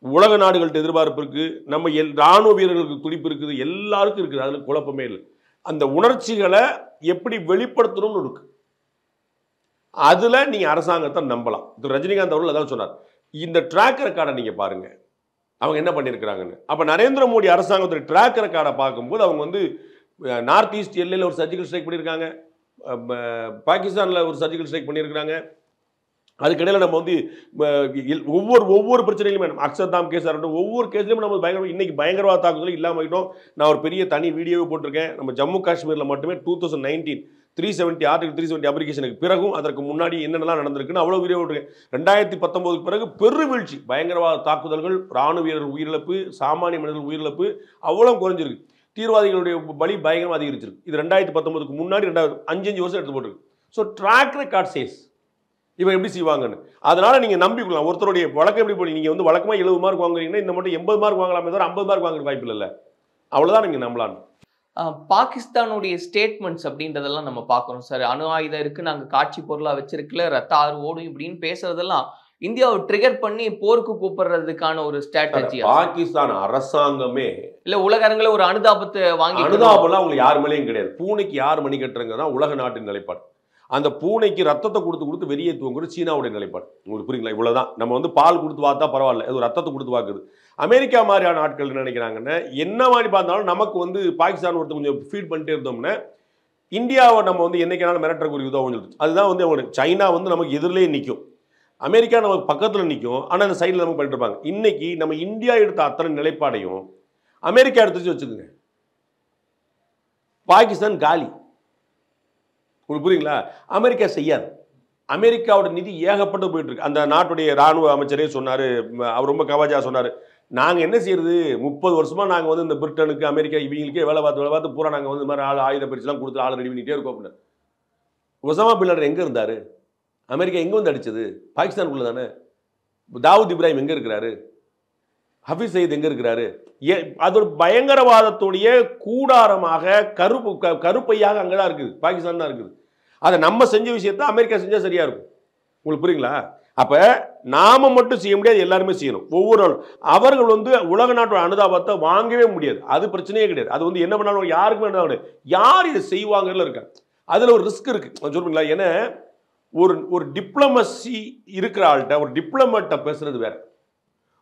உலக நாடுகள்கிட்ட எதிர்பார்ப்பு இருக்கு, நம்ம ராணுவ வீரர்களுக்கு துடிப்பு இருக்குது, எல்லாருக்கும் இருக்குது. அதுல குழப்பமே இல்லை. அந்த உணர்ச்சிகளை எப்படி வெளிப்படுத்தணும்னு இருக்கு. அதுல நீங்க அரசாங்கத்தை நம்பலாம். ரஜினிகாந்த் அவர்கள் அதான் சொன்னார், இந்த ட்ராக் ரெக்கார்டை நீங்க பாருங்க, அவங்க என்ன பண்ணியிருக்கிறாங்கன்னு. அப்ப நரேந்திர மோடி அரசாங்கத்துடைய ட்ராக் ரெக்கார்டை பார்க்கும்போது அவங்க வந்து நார்த் ஈஸ்ட் எல்லையில் ஒரு சர்ஜிக்கல் ஸ்ட்ரைக் பண்ணியிருக்காங்க, பாகிஸ்தானில் ஒரு சர்ஜிக்கல் ஸ்ட்ரைக் பண்ணியிருக்கிறாங்க. அதுக்கிடையில் நம்ம வந்து ஒவ்வொரு பிரச்சனையிலுமே அக்ஷர்தாம் கேஸாக இருக்கட்டும், ஒவ்வொரு கேஸ்லையும் நம்ம பயங்கர இன்னைக்கு பயங்கரவாத தாக்குதல் இல்லாமல் ஆகிட்டோம். நான் ஒரு பெரிய தனி வீடியோவே போட்டிருக்கேன். நம்ம ஜம்மு காஷ்மீரில் மட்டுமே 2019 370 ஆர்டிகல் 370 அப்ளிகேஷனுக்கு பிறகும் அதற்கு முன்னாடி என்னென்னலாம் நடந்திருக்குன்னு அவ்வளோ வீடியோ போட்டிருக்கேன். 2019 பிறகு பெரு வீழ்ச்சி, பயங்கரவாத தாக்குதல்கள், ராணுவ வீரர்கள் உயிரிழப்பு, சாமானிய மனிதர்கள் உயிரிழப்பு அவ்வளோ குறைஞ்சிருக்கு. தீவிரவாதிகளுடைய பலி பயங்கரமாக அதிகரிச்சிருக்கு. இது 2019க்கு முன்னாடி 5 வருஷம் எடுத்து போட்டிருக்கு. ஸோ ட்ராக் ரெக்கார்ட் சேஸ் இவன் எப்படி செய்வாங்கன்னு. அதனால நீங்க நம்பிக்கலாம். ஒருத்தருடைய வழக்கம் எப்படி போய் நீங்க வந்து வழக்கமாக 70 மார்க் வாங்குறீங்கன்னா இந்த மட்டும் 80 மார்க் வாங்கலாமே தவிர 50 மார்க் வாங்குற வாய்ப்பு இல்லை. அவ்வளோதான் நீங்க நம்பலாம். பாகிஸ்தானுடைய ஸ்டேட்மெண்ட்ஸ் அப்படின்றதெல்லாம் நம்ம பார்க்கணும் சார். அணு ஆயுதம் இருக்கு, நாங்க காட்சி பொருளா வச்சிருக்கல, ரத்த ஆறு ஓடும் இப்படின்னு பேசுறதெல்லாம் இந்தியாவை ட்ரிகர் பண்ணி போருக்கு கூப்பிடுறதுக்கான ஒரு ஸ்ட்ராட்டஜி. பாகிஸ்தான் அரசாங்கமே இல்ல உலக அரங்கில ஒரு அனுதாபத்தை வாங்கி, அனுதாபம்லாம் அவங்க யார் மேலேயும் கிடையாது. பூனைக்கு யார் மணி கட்டுறங்க உலக நாட்டின் நிலைப்பாடு. அந்த பூனைக்கு ரத்தத்தை கொடுத்து வெளியேற்றுவோங்கிறது சீனாவுடைய நிலைப்பாடு. உங்களுக்கு புரியுங்களா? இவ்வளவுதான். நம்ம வந்து பால் கொடுத்து பார்த்தா பரவாயில்ல, அது ரத்தத்தை கொடுத்து பார்க்குது. அமெரிக்கா மாதிரியான ஆட்கள் என்ன நினைக்கிறாங்கன்னா, என்ன மாதிரி பார்த்தாலும் நமக்கு வந்து பாகிஸ்தான் ஒருத்தர் கொஞ்சம் ஃபீட் பண்ணிட்டே இருந்தோம்னா இந்தியாவை நம்ம வந்து என்னைக்கானாலும் மிரட்டக்கூடிய உதவும் சொல்லிட்டு, அதுதான் வந்து அவங்க சைனா வந்து நமக்கு எதிரிலேயே நிற்கும், அமெரிக்கா நமக்கு பக்கத்தில் நிற்கும், ஆனால் அந்த சைடில் நமக்கு பண்ணிட்டு இருப்பாங்க. இன்னைக்கு நம்ம இந்தியா எடுத்த அத்தனை நிலைப்பாடையும் அமெரிக்கா எடுத்துச்சு வச்சுக்கோங்க, பாகிஸ்தான் காலி. உங்களுக்கு புரியுங்களா? அமெரிக்கா செய்யாது. அமெரிக்காவோட நிதி ஏகப்பட்டு போயிட்டு இருக்கு. அந்த நாட்டுடைய ராணுவ அமைச்சரே சொன்னார், அவர் ரொம்ப கவாஜா சொன்னார், நாங்கள் என்ன செய்யறது, 30 வருஷமாக நாங்கள் வந்து இந்த பிரிட்டனுக்கு அமெரிக்கா இவங்களுக்கே வேலை பார்த்து பூரா நாங்கள் வந்து இந்த மாதிரி ஆயுத பயிற்சிலாம் கொடுத்து ஆள் ரெடி பண்ணிகிட்டே இருக்கோம் அப்படின்னு. ஒசாமா பின் லாடன் எங்கே இருந்தார்? அமெரிக்கா எங்கே வந்து அடிச்சது? பாகிஸ்தானுக்குள்ள தானே. தாவூத் இப்ராஹிம் எங்கே இருக்கிறாரு? ஹபீஸ் சயீத் எங்கே இருக்கிறாரு? அது ஒரு பயங்கரவாதத்துடைய கூடாரமாக கருப்பையாக அங்கே தான் இருக்குது, பாகிஸ்தான் தான் இருக்குது. அதை நம்ம செஞ்ச விஷயத்த அமெரிக்கா செஞ்சால் சரியாக இருக்கும். உங்களுக்கு புரியுங்களா? அப்போ நாம மட்டும் செய்ய முடியாது, எல்லாருமே செய்யணும். ஒவ்வொரு நாளும் அவர்கள் வந்து உலக நாட்டோட அனுதாபத்தை வாங்கவே முடியாது, அது பிரச்சனையே கிடையாது. அது வந்து என்ன பண்ணாலும் யாருக்குமே என்ன யார் இதை செய்வாங்கன்னு இருக்காங்க, அதில் ஒரு ரிஸ்க் இருக்கு சொல்லுங்களா. ஏன்னா ஒரு டிப்ளமசி இருக்கிற ஆள்கிட்ட ஒரு டிப்ளமேட்டை பேசுறது வேற.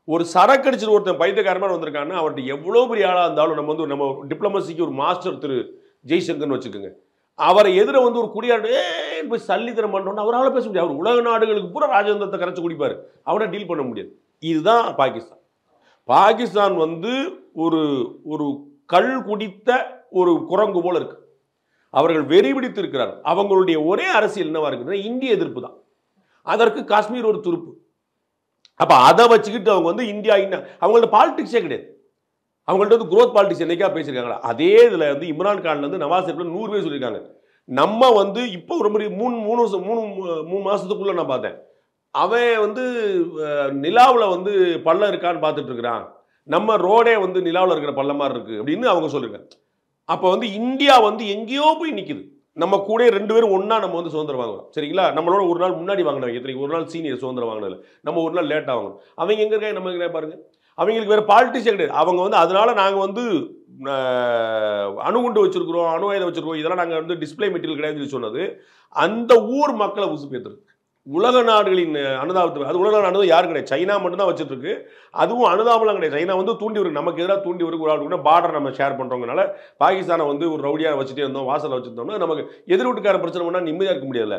ஒரு சரக்கடிச்சு ஒருத்தன் பைத்தியக்காரமாக வந்திருக்காங்கன்னா அவர்கிட்ட எவ்வளோ பெரிய ஆளாக இருந்தாலும் நம்ம டிப்ளமசிக்கு ஒரு மாஸ்டர் திரு ஜெய்சங்கர்னு வச்சுக்கோங்க, அவரை எதிர வந்து ஒரு குடியாடு போய் சல்லித்தனம் பண்ணோன்னு அவரால் பேச முடியாது. அவர் உலக நாடுகளுக்கு பூரா ராஜதந்திரத்தை கரைச்சி குடிப்பார், அவனை டீல் பண்ண முடியாது. இதுதான் பாகிஸ்தான். பாகிஸ்தான் வந்து ஒரு ஒரு கள் குடித்த ஒரு குரங்கு போல இருக்கு. அவர்கள் வெறி பிடித்து இருக்கிறார்கள். அவங்களுடைய ஒரே அரசியல் என்னவா இருக்குதுன்னா இந்திய எதிர்ப்பு தான். அதற்கு காஷ்மீர் ஒரு துருப்பு. அப்போ அதை வச்சுக்கிட்டு அவங்க வந்து இந்தியா அவங்கள்ட்ட பாலிடிக்ஸே கிடையாது. அவங்கள்ட்ட வந்து குரோத் பாலிடிக்ஸ் என்னைக்கா பேசியிருக்காங்களா? அதே இதில் வந்து இம்ரான் கான்ல இருந்து நவாஸ் ஷெரீஃப்ல 100 பேர் சொல்லியிருக்காங்க. நம்ம வந்து இப்போ ரொம்ப மூணு மாசத்துக்குள்ள நான் பார்த்தேன், அவன் வந்து நிலாவில் வந்து பள்ளம் இருக்கான்னு பார்த்துட்டு இருக்கிறான், நம்ம ரோடே வந்து நிலாவில் இருக்கிற பள்ளம் மாதிரி இருக்கு அப்படின்னு அவங்க சொல்லியிருக்காங்க. அப்போ வந்து இந்தியா வந்து எங்கேயோ போய் நிற்குது. நம்ம கூட 2 பேரும் ஒன்றா நம்ம வந்து சுதந்திரம் வாங்குறோம், சரிங்களா? நம்மளோட ஒரு நாள் முன்னாடி வாங்கினவங்க எத்தனை, ஒரு நாள் சீனியர் சுதந்திரம் வாங்கினதில்ல, நம்ம ஒரு நாள் லேட்டாக வாங்கணும். அவங்க எங்கே இருக்காங்க, நம்ம எங்கே பாருங்க. அவங்களுக்கு வேறு பாலிட்டிக்ஸே கிடையாது. அவங்க வந்து அதனால நாங்கள் வந்து அணுகுண்டு வச்சிருக்கிறோம், அணு ஆயுதம் வச்சிருக்கோம், இதெல்லாம் நாங்கள் வந்து டிஸ்பிளே மெட்டீரியல் கிடையாதுன்னு சொன்னது அந்த ஊர் மக்களை உசுப்பேற்றுருக்கு. உலக நாடுகளின் அனுதாபத்தை, அது உலக நாடு யாரும் கிடையாது, சைனா மட்டும்தான் வச்சுட்டு இருக்கு. அதுவும் அனுதாபம்லாம் கிடையாது. சைனா வந்து தூண்டி வருக்கு, நமக்கு எதிராக தூண்டி வருக்கு. ஒரு ஆள் பார்டர் நம்ம ஷேர் பண்ணுறவங்கனால பாகிஸ்தானை வந்து ஒரு ரவுடியாக வச்சுட்டே இருந்தோம், வாசலில் வச்சுருந்தோம்னா நமக்கு எதிர் வீட்டுக்கார பிரச்சனை பண்ணால் நிம்மதியாக இருக்க முடியல.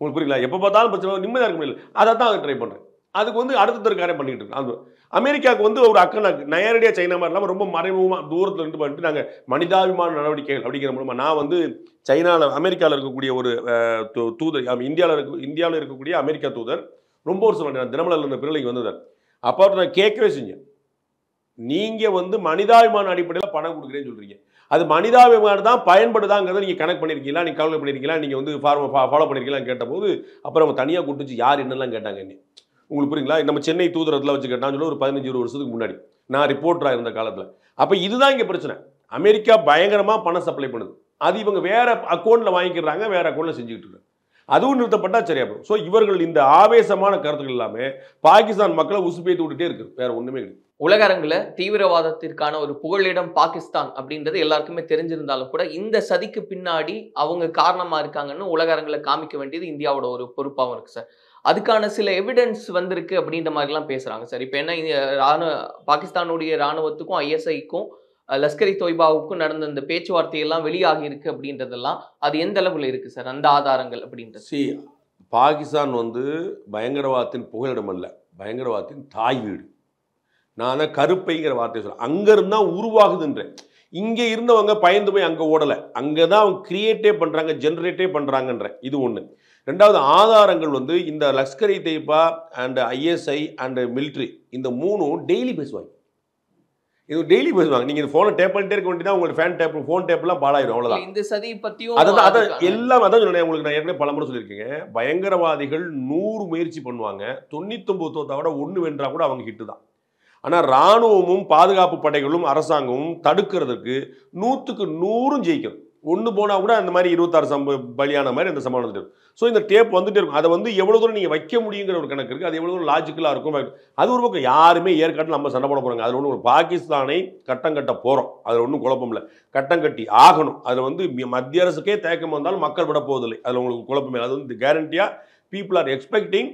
உங்களுக்கு புரியல? எப்போ பார்த்தாலும் பிரச்சனை, நிம்மதியாக இருக்க முடியல. அதை தான் அதை ட்ரை பண்ணுறேன். அதுக்கு வந்து அடுத்த காரியம் பண்ணிட்டு இருக்கு. அது அமெரிக்காவுக்கு வந்து ஒரு அக்கறை நேரடியாக சைனா மாதிரி இல்லாமல் ரொம்ப மறைமுகமாக தூரத்தில் இருந்து பண்ணிட்டு நாங்கள் மனிதாபிமான நடவடிக்கைகள் அப்படிங்கிற மூலமாக நான் வந்து சைனாவில் அமெரிக்காவில் இருக்கக்கூடிய ஒரு தூதர், இந்தியாவில் இருக்கக்கூடிய அமெரிக்கா தூதர் ரொம்ப வருஷம் தினமலரில் இருந்த பிறலைக்கு வந்ததார். அப்போ நான் கேட்கவே செஞ்சேன், நீங்கள் வந்து மனிதாபிமான அடிப்படையில் பணம் கொடுக்குறேன்னு சொல்கிறீங்க, அது மனிதாபிமானம் தான் பயன்படுதாங்கிறத நீங்கள் கனெக்ட் பண்ணியிருக்கீங்களா, நீங்கள் கவலை பண்ணியிருக்கீங்களா, நீங்கள் வந்து ஃபாலோ பண்ணியிருக்கீங்களான்னு கேட்டபோது அப்புறம் அவங்க தனியாக கூப்பிட்டு யார் என்னெல்லாம் கேட்டாங்க என்ன, உங்களுக்கு புரியுங்களா? நம்ம சென்னை தூதரத்தில் வச்சு கேட்டான்னு சொல்லி ஒரு 15-20 வருஷத்துக்கு முன்னாடி நான் ரிப்போர்ட்டராக இருந்த காலத்தில். அப்போ இதுதான் இங்கே பிரச்சனை. அமெரிக்கா பயங்கரமாக பணம் சப்ளை பண்ணுது, அது இவங்க வேற அக்கௌண்ட்டில் வாங்கிக்கிறாங்க, வேற அக்கௌண்ட்டில் செஞ்சுக்கிட்டு இருக்காங்க. அதுவும் நிறுத்தப்பட்டா சரியா போகும். ஸோ இவர்கள் இந்த ஆவேசமான கருத்துக்கள் எல்லாமே பாகிஸ்தான் மக்களை உசுப்பேத்தி விட்டுட்டே இருக்கு, வேற ஒன்றுமே கிடையாது. உலக அரங்கில் தீவிரவாதத்திற்கான ஒரு புகலிடம் பாகிஸ்தான் அப்படின்றது எல்லாருக்குமே தெரிஞ்சிருந்தாலும் கூட இந்த சதிக்கு பின்னாடி அவங்க காரணமா இருக்காங்கன்னு உலக அரங்கில் காமிக்க வேண்டியது இந்தியாவோட ஒரு பொறுப்பாகவும் இருக்கு சார். அதுக்கான சில எவிடன்ஸ் வந்திருக்கு அப்படின்ற மாதிரிலாம் பேசுறாங்க சார். இப்போ என்ன பாகிஸ்தானுடைய ராணுவத்துக்கும் ISIக்கும் லஷ்கர் தொய்பாவுக்கும் நடந்த இந்த பேச்சுவார்த்தையெல்லாம் வெளியாகி இருக்கு அப்படின்றதெல்லாம் அது எந்த அளவில் இருக்கு சார், அந்த ஆதாரங்கள் அப்படின்றது? பாகிஸ்தான் வந்து பயங்கரவாதத்தின் புகலிடம் அல்ல, பயங்கரவாதத்தின் தாய் வீடு. நான் தான் கருப்பைங்கிற வார்த்தையை சொல்றேன். அங்கிருந்து தான் உருவாகுதுன்றேன். இங்கே இருந்தவங்க பயந்து போய் அங்கே ஓடலை, அங்கே தான் அவங்க கிரியேட்டே பண்ணுறாங்க, ஜென்ரேட்டே பண்ணுறாங்கன்ற. இது ஒன்று. ரெண்டாவது, ஆதாரங்கள் வந்து இந்த Lashkar Taiba and ISI and military இந்த மூணும் டெய்லி பேசுவாங்க. இது டெய்லி பேசுவாங்க. நீங்கள் ஃபோனை டேப் பண்ணிட்டே இருக்க வேண்டியதான், உங்களுக்கு ஃபோன் டேப்லாம் பாழாயிரும், அவ்வளோதான். இந்த சதி பற்றியும் அதான் எல்லாம் அதான் சொன்னேன் உங்களுக்கு. நான் ஏற்கனவே பலமுறை சொல்லியிருக்கேங்க, பயங்கரவாதிகள் 100 முயற்சி பண்ணுவாங்க, 99 தோத்தா விட 1 வென்றா கூட அவங்க ஹிட்டு தான். ஆனால் இராணுவமும் பாதுகாப்பு படைகளும் அரசாங்கமும் தடுக்கிறதுக்கு 100க்கு 100 ஜெயிக்கும். 1 போனால் கூட அந்த மாதிரி 26 பலியான மாதிரி அந்த சம்பவம் வந்துட்டு இருக்கும். ஸோ இந்த டேப் வந்துட்டே இருக்கும். அதை வந்து எவ்வளோ தூரம் நீங்கள் வைக்க முடியுங்கிற ஒரு கணக்கு இருக்குது, அது எவ்வளோ தூரம் லாஜிக்கலாக இருக்கும். அது ஒரு பக்கம். யாருமே ஏற்காட்டில் நம்ம சண்டை போட போகிறாங்க, அதில் ஒன்றும் ஒரு பாகிஸ்தானை கட்டம் கட்ட போகிறோம், அதில் ஒன்றும் குழப்பம் இல்லை. கட்டம் கட்டி ஆகணும். அதில் வந்து மத்திய அரசுக்கே தேக்கம் வந்தாலும் மக்கள் விட போவதில்லை, அதில் உங்களுக்கு குழப்பமே. அது வந்து கேரண்டியாக people are expecting,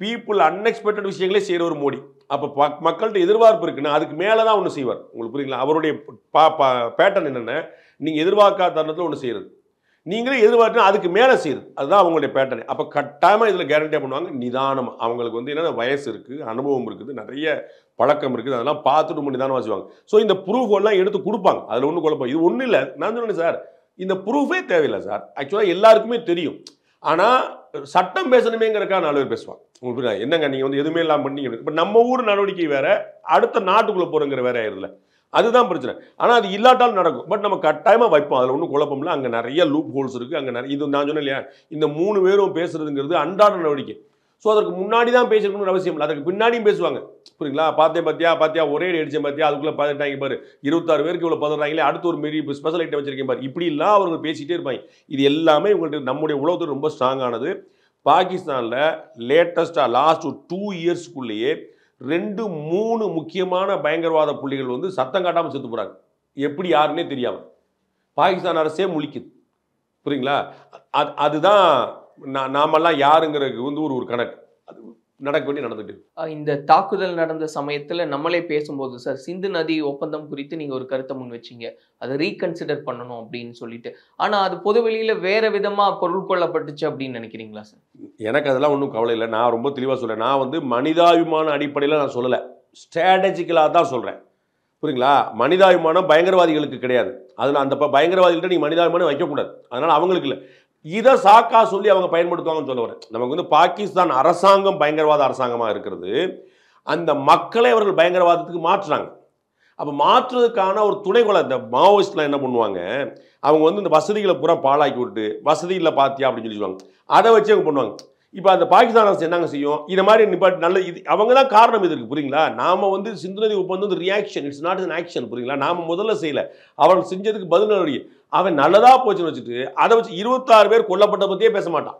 people unexpected விஷயங்களே செய்கிற ஒரு மோடி. அப்போ மக்கள்கிட்ட எதிர்பார்ப்பு இருக்குன்னா அதுக்கு மேலே தான் ஒன்று செய்வார். உங்களுக்கு புரியுங்களா? அவருடைய பேட்டர்ன் என்னென்ன, நீங்கள் எதிர்பார்க்காத தருணத்தில் ஒன்று செய்கிறது, நீங்களே எதிர்பார்த்தா அதுக்கு மேலே செய்யுது, அதுதான் அவங்களுடைய பேட்டர்ன். அப்போ கட்டாயமாக இதில் கேரண்டியாக பண்ணுவாங்க. நிதானமாக அவங்களுக்கு வந்து என்னென்ன வயசு இருக்குது, அனுபவம் இருக்குது, நிறைய பழக்கம் இருக்குது, அதெல்லாம் பார்த்துட்டு ரொம்ப நிதானமாக செய்வாங்க. ஸோ இந்த ப்ரூஃப் எல்லாம் எடுத்து கொடுப்பாங்க, அதில் ஒன்றும் குழப்பம். இது ஒன்றும் இல்லை. நான் சொன்னேன் சார், இந்த ப்ரூஃபே தேவையில்லை சார். ஆக்சுவலாக எல்லாருக்குமே தெரியும். ஆனால் சட்டம் பேசணுமேங்கிறக்காக 4 பேர் பேசுவாங்க. உங்களுக்கு என்னங்க நீங்கள் வந்து எதுவுமே இல்லாமல் பண்ணீங்க. இப்போ நம்ம ஊர் நடவடிக்கை வேற, அடுத்த நாட்டுக்குள்ளே போகிறங்கிற வேற ஆயிருதுல, அதுதான் பிரச்சனை. ஆனால் அது இல்லாட்டாலும் நடக்கும். பட் நம்ம கட்டாயமாக வைப்போம், அதில் ஒன்றும் குழப்பம் இல்லை. அங்கே நிறைய லூப் ஹோல்ஸ் இருக்குது. அங்கே நிறைய இது நான் சொன்னேன் இல்லையா, இந்த 3 பேரும் பேசுறதுங்கிறது அன்றாட நடவடிக்கை. ஸோ அதற்கு முன்னாடி தான் பேசணும்னு அவசியம் இல்லை, அதுக்கு பின்னாடியும் பேசுவாங்க. புரியுங்களா? பார்த்தியா ஒரே அடிச்சேன் பார்த்தியா, அதுக்குள்ளே பார்த்துட்டாங்க பாரு, 26 பேருக்கு இவ்வளோ பதறாங்களே, அடுத்து ஒரு மாரி ஸ்பெஷல் ஐட்டம் வச்சிருக்கேன் பாரு, இப்படிலாம் அவர்கள் பேசிகிட்டே இருப்பாங்க. இது எல்லாமே உங்களுக்கு நம்முடைய உளவுத்துறை ரொம்ப ஸ்ட்ராங்கானது. பாகிஸ்தானில் லேட்டஸ்ட்டாக லாஸ்ட் 2 இயர்ஸ்க்குள்ளேயே 2-3 முக்கியமான பயங்கரவாத புள்ளிகள் வந்து சத்தம் காட்டாமல் செத்து போகிறாங்க. எப்படி யாருன்னே தெரியாமல் பாகிஸ்தான் அரசே முழிக்குது. புரியுங்களா? அதுதான் நாமெல்லாம் யாருங்கிறதுக்கு வந்து ஒரு கணக்கு. அது நடக்க வேண்டி நடந்துட்டு. இந்த தாக்குதல் நடந்த சமயத்துல நம்மளே பேசும்போது சார், சிந்து நதி ஒப்பந்தம் குறித்து நீங்க ஒரு கருத்தை முன் வச்சீங்க, அதை ரீகன்சிடர் பண்ணணும் அப்படின்னு சொல்லிட்டு. ஆனா அது பொது வெளியில வேற விதமா பொருள் கொள்ளப்பட்டுச்சு அப்படின்னு நினைக்கிறீங்களா சார்? எனக்கு அதெல்லாம் ஒன்றும் கவலை இல்லை. நான் ரொம்ப தெளிவாக சொல்கிறேன். நான் வந்து மனிதாபிமான அடிப்படையில் நான் சொல்லலை, ஸ்ட்ராட்டஜிக்கலாக தான் சொல்கிறேன். புரியுங்களா? மனிதாபிமானம் பயங்கரவாதிகளுக்கு கிடையாது. அதில் அந்த பயங்கரவாதிகள்கிட்ட நீங்கள் மனிதாபிமானம் வைக்கக்கூடாது. அதனால் அவங்களுக்கு இல்லை, இதை சாக்கா சொல்லி அவங்க பயன்படுத்துவாங்கன்னு சொல்ல வரேன். நமக்கு வந்து பாகிஸ்தான் அரசாங்கம் பயங்கரவாத அரசாங்கமாக இருக்கிறது. அந்த மக்களை அவர்கள் பயங்கரவாதத்துக்கு மாற்றுறாங்க. அப்போ மாற்றுறதுக்கான ஒரு துணைக்கோளை இந்த மாவோயிஸ்ட்லாம் என்ன பண்ணுவாங்க, அவங்க வந்து இந்த வசதிகளை பூரா பாழாக்கி விட்டு வசதி இல்லை பார்த்தியா அப்படின்னு சொல்லி சொல்லுவாங்க. அதை வச்சு அவங்க பண்ணுவாங்க. இப்போ அந்த பாகிஸ்தான் அரசு என்னங்க செய்யும், இதை மாதிரி நிப்பாட்டு நல்ல இது அவங்க தான் காரணம் இது இருக்குது. புரியுங்களா? நாம் வந்து சிந்து நதி ஒப்பந்தம் reaction, it's not an action. புரியுங்களா? நாம் முதல்ல செய்யலை, அவர்கள் செஞ்சதுக்கு பதில் நடவடிக்கை. அவன் நல்லதாக போச்சுன்னு வச்சுட்டு அதை வச்சு 26 பேர் கொல்லப்பட்ட பற்றியே பேச மாட்டான்.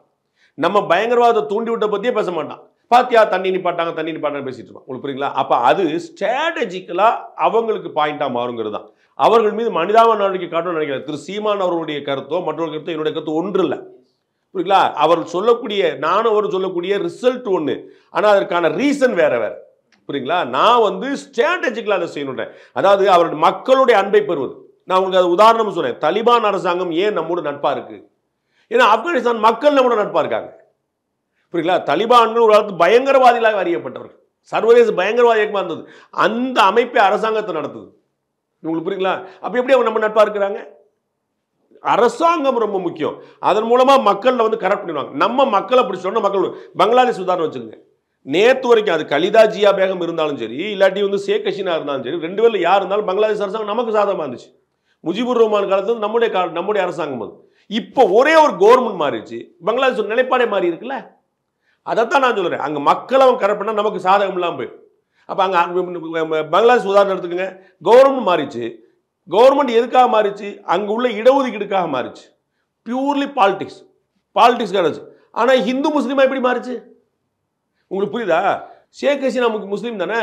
நம்ம பயங்கரவாதத்தை தூண்டி விட்ட பற்றியே பேச மாட்டான். பாத்தியா தண்ணி நிப்பாட்டாங்க பேசிட்டு இருப்பான். உங்களுக்கு புரியுங்களா? அப்போ அது ஸ்ட்ராட்டஜிக்கலாக அவங்களுக்கு பாயிண்டாக மாறுங்கிறது தான். அவர்கள் மீது மனிதாபிமான நடவடிக்கை காட்டணும்னு நினைக்கிறேன். திரு சீமான் அவர்களுடைய கருத்தோ மற்றொரு கருத்தோ என்னுடைய கருத்து ஒன்று இல்லை. புரியுங்களா? அவர் சொல்லக்கூடிய நானும் அவர் சொல்லக்கூடிய ரிசல்ட் ஒன்று, ஆனால் அதற்கான ரீசன் வேற வேற. புரியுங்களா? நான் வந்து ஸ்ட்ராட்டஜிக்கலாக அதை செய்யணுன்றேன். அதாவது அவருடைய மக்களுடைய அன்பை பெறுவது. நான் உங்களுக்கு அது உதாரணம் சொன்னேன். தலிபான் அரசாங்கம் ஏன் நம்மோட நட்பா இருக்கு? ஏன்னா ஆப்கானிஸ்தான் மக்கள் நம்மோட நட்பா இருக்காங்க. புரியுங்களா? தலிபான்கள் ஒரு காலத்து பயங்கரவாதிகளாக அறியப்பட்டவர்கள், சர்வதேச பயங்கரவாத இயக்கமாக இருந்தது. அந்த அமைப்பை அரசாங்கத்தை நடத்துது. உங்களுக்கு புரியுங்களா? அப்போ எப்படி அவங்க நம்ம நட்பா இருக்கிறாங்க? அரசாங்கம் ரொம்ப முக்கியம். அதன் மூலமா மக்கள்ல வந்து கரெக்ட் பண்ணிடுவாங்க. நம்ம மக்களை அப்படி சொன்ன மக்கள் பங்களாதேஷ் உதாரணம் வச்சுக்கோங்க. நேற்று வரைக்கும் அது கலிதா ஜியா பேகம் இருந்தாலும் சரி, இல்லாட்டி வந்து ஷேக் ஹசீனா இருந்தாலும் சரி, 2 பேர்ல யார் இருந்தாலும் பங்களாதேஷ் அரசாங்கம் நமக்கு சாதகமாக இருந்துச்சு. முஜிபுர் ரஹ்மான் காலத்துல நம்முடைய அரசாங்கம் அது. இப்போ ஒரே ஒரு கவர்மெண்ட் மாறிடுச்சு, பங்களாதேஷ் நிலைப்பாடே மாறி இருக்குல்ல. அதைத்தான் நான் சொல்றேன். அங்கே மக்களை அவன் கரெக்ட் பண்ணால் நமக்கு சாதகம் இல்லாமல் போயிடும். அப்போ அங்கே பங்களாதேஷ் உதாரணம் எடுத்துக்கோங்க. கவர்மெண்ட் மாறிச்சு. கவர்மெண்ட் எதுக்காக மாறிச்சு? அங்கே உள்ள இடஒதுக்கீடுக்காக மாறிச்சு. பியூர்லி பாலிடிக்ஸ்க்காக இருந்துச்சு. ஆனால் ஹிந்து முஸ்லீமா எப்படி மாறிச்சு? உங்களுக்கு புரியுதா? ஷேக் ஹசீனா முஸ்லீம் தானே,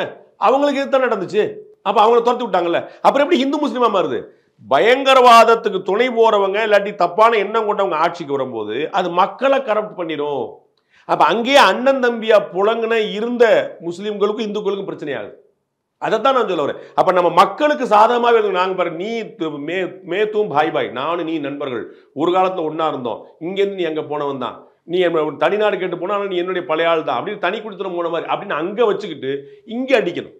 அவங்களுக்கு எது தானே நடந்துச்சு. அப்போ அவங்கள துரத்தி விட்டாங்கல்ல. அப்புறம் எப்படி ஹிந்து முஸ்லீமா மாறுது? பயங்கரவாதத்துக்கு துணை போறவங்க இல்லாட்டி தப்பான எண்ணம் கொண்டவங்க ஆட்சிக்கு வரும்போது அது மக்களை கரப்ட் பண்ணிடும். அப்போ அங்கேயே அண்ணன் தம்பியா புலங்கின இருந்த முஸ்லீம்களுக்கும் இந்துக்களுக்கும் பிரச்சனையாகுது. அதைத்தான் நான் சொல்ல வரேன். அப்போ நம்ம மக்களுக்கு சாதகமாக நாங்கள் பாரு, நீ மேத்தும் பாய் நானும் நீ நண்பர்கள், ஒரு காலத்தில் ஒன்றா இருந்தோம், இங்கேருந்து நீ அங்கே போனவன் தான், நீ தனிநாடு கேட்டு போனா நீ என்னுடைய பழைய ஆள் தான் அப்படின்னு தனி கொடுத்துட போன மாதிரி அப்படின்னு அங்கே வச்சுக்கிட்டு இங்கே அடிக்கணும்.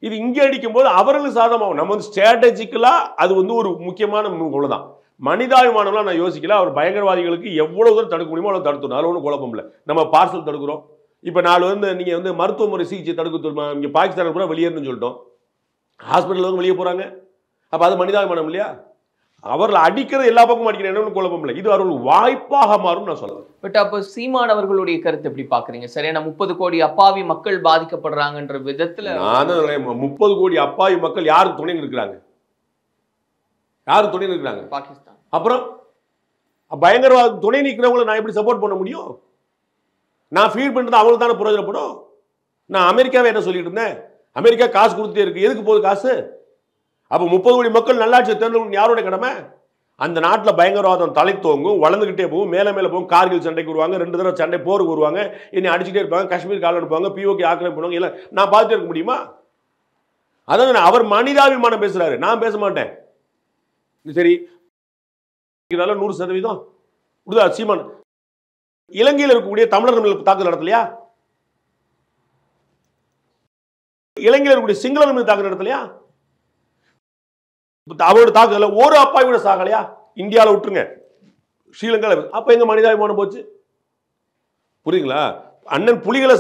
இது இங்கே அடிக்கும்போது அவர்களுக்கு சாதகமாகும். நம்ம வந்து ஸ்ட்ராட்டஜிக்கலாக அது வந்து ஒரு முக்கியமான தான். மனிதாபிமானம்லாம் நான் யோசிக்கல. அவர் பயங்கரவாதிகளுக்கு எவ்வளோ தூரம் தடுக்க முடியுமோ அவ்வளோ தடுத்துடும். அதில் ஒன்றும் குழப்பம் இல்லை. நம்ம பார்சல் தடுக்கிறோம். இப்போ நாலு வந்து நீங்கள் வந்து மருத்துவ முறை சிகிச்சை தடுக்க இங்கே பாகிஸ்தான் கூட வெளியேறணும்னு சொல்லிட்டோம். ஹாஸ்பிட்டல் வந்து வெளியே போகிறாங்க. அப்போ அது மனிதாபிமானம் இல்லையா? அவர்கள் அடிக்கிறது எல்லா பக்கமும் அடிக்கிற என்ன குழப்பம் இல்லை. இது அவர்களுக்கு வாய்ப்பாக மாறும் நான் சொல்லுவேன். பட் அப்போ சீமான் அவர்களுடைய கருத்து எப்படி பாக்குறீங்க? சரியான 30 கோடி அப்பாவி மக்கள் பாதிக்கப்படுறாங்கன்ற விதத்துல நான் 30 கோடி அப்பாவி மக்கள் யாருக்கு துணை நிற்கிறாங்க? யாருக்கு துணை நிற்கிறாங்க? பாகிஸ்தான். அப்புறம் பயங்கரவாத துணை நிற்கிறவங்களை நான் எப்படி சப்போர்ட் பண்ண முடியும்? நான் ஃபீல் பண்ணுறது அவங்களுக்கு தானே பிரயோஜனப்படும். நான் அமெரிக்காவே என்ன சொல்லிட்டு இருந்தேன், அமெரிக்கா காசு கொடுத்துட்டே இருக்கு, எதுக்கு போகுது காசு? அப்போ 30 கோடி மக்கள் நல்லாட்சியை தேர்ந்தெடுக்கணும் யாரோட கடமை? அந்த நாட்டில் பயங்கரவாதம் தலை தோங்கும், வளர்ந்துக்கிட்டே போகும், மேலே போகும். கார்கில் சண்டைக்கு வருவாங்க, 2 தடவை சண்டை போருக்கு வருவாங்க, என்னை அடிச்சுட்டே இருப்பாங்க, காஷ்மீர் கால் அனுப்புவாங்க, பிஓகே ஆக்கிரமிப்பு பண்ணுவாங்க. இல்லை நான் பார்த்துட்டே இருக்க முடியுமா? அதான் அவர் மனிதாபிமானம் பேசுறாரு, நான் பேச மாட்டேன். சரி 100% விடுதா சீமான். இலங்கையில் இருக்கக்கூடிய தமிழர்கள் தாக்குதல் நடத்தலையா? இலங்கையில் இருக்கக்கூடிய சிங்களர்கள் மீது தாக்குதல் நடத்தலையா? அவரோட தாக்குதல் ஒரு அப்பாவி கூட சாகலையா? இந்தியாவில் விட்டுருங்க, ஸ்ரீலங்காவில். அப்ப எங்க மனிதாபிமானம் போச்சு? புரியுங்களா? அண்ணன் புலிகளை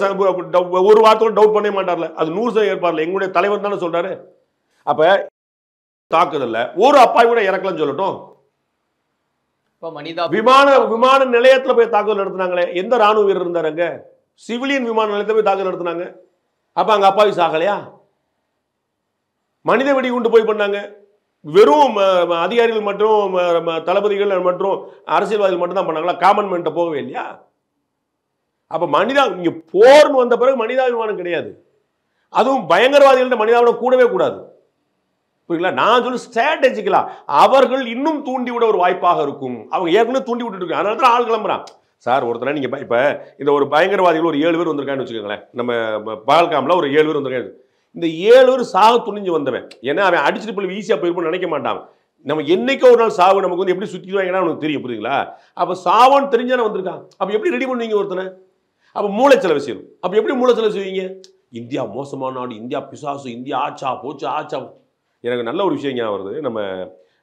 ஒரு வார்த்தையோட டவுட் பண்ணவே மாட்டார்ல, அது 100% ஏற்பார்ல. எங்களுடைய தலைவர் தானே சொல்றாரு. அப்ப தாக்குதல்ல ஒரு அப்பாவி கூட இறக்கலன்னு சொல்லட்டும். விமான நிலையத்துல போய் தாக்குதல் நடத்தினாங்களே, எந்த ராணுவ வீரர் இருந்தாரு அங்க? சிவிலியன் விமான நிலையத்துல போய் தாக்குதல் நடத்தினாங்க. அப்ப அங்க அப்பாவி சாகலையா? மனித வெடி கொண்டு போய் பண்ணாங்க. வெறும் அதிகாரிகள் மற்றும் தளபதிகள் மற்றும் அரசியல்வாதிகள் மட்டும் தான் பண்ணாங்களா? காமன் மேன்ட்ட போகவே இல்லையா? அப்போ நீங்க போர்னு வந்த பிறகு மனிதாபிமானம் கிடையாது. அதுவும் பயங்கரவாதிகள்ட்ட மனிதாபிமானம் கூடவே கூடாது. புரியுங்களா? நான் சொல்லி ஸ்ட்ராட்டஜிக்கலா அவர்கள் இன்னும் தூண்டி விட ஒரு வாய்ப்பாக இருக்கும். அவங்க ஏற்கனவே தூண்டி விட்டுட்டு இருக்காங்க. அதனால தான் ஆள் கிளம்புறான். சார் ஒருத்தனை நீங்க இப்ப இந்த ஒரு பயங்கரவாதிகள் ஒரு 7 பேர் வந்திருக்கான்னு வச்சுக்கோங்களேன். நம்ம பகல்காம்ல ஒரு 7 பேர் வந்திருக்காங்க. இந்த 7 பேர் சாக துணிஞ்சு வந்தவன். ஏன்னா அவன் அடிச்சுட்டு போய் ஈஸியா போயிருப்போம்னு நினைக்க மாட்டான். நம்ம என்னைக்கோ ஒரு நாள் சாவு நமக்கு வந்து எப்படி சுத்திடுவாங்கன்னா அவனுக்கு தெரியும். புரியுங்களா? அப்ப சாவன்னு தெரிஞ்சானே வந்திருக்கான். அப்ப எப்படி ரெடி பண்ணுவீங்க ஒருத்தனை? அப்ப மூளை செலவு செய்யணும். அப்ப எப்படி மூளை செலவு செய்வீங்க? இந்தியா மோசமான நாடு, இந்தியா பிசாசு, இந்தியா ஆச்சா போச்சு ஆச்சா. எனக்கு நல்ல ஒரு விஷயம் ஞாபகம் வருது. நம்ம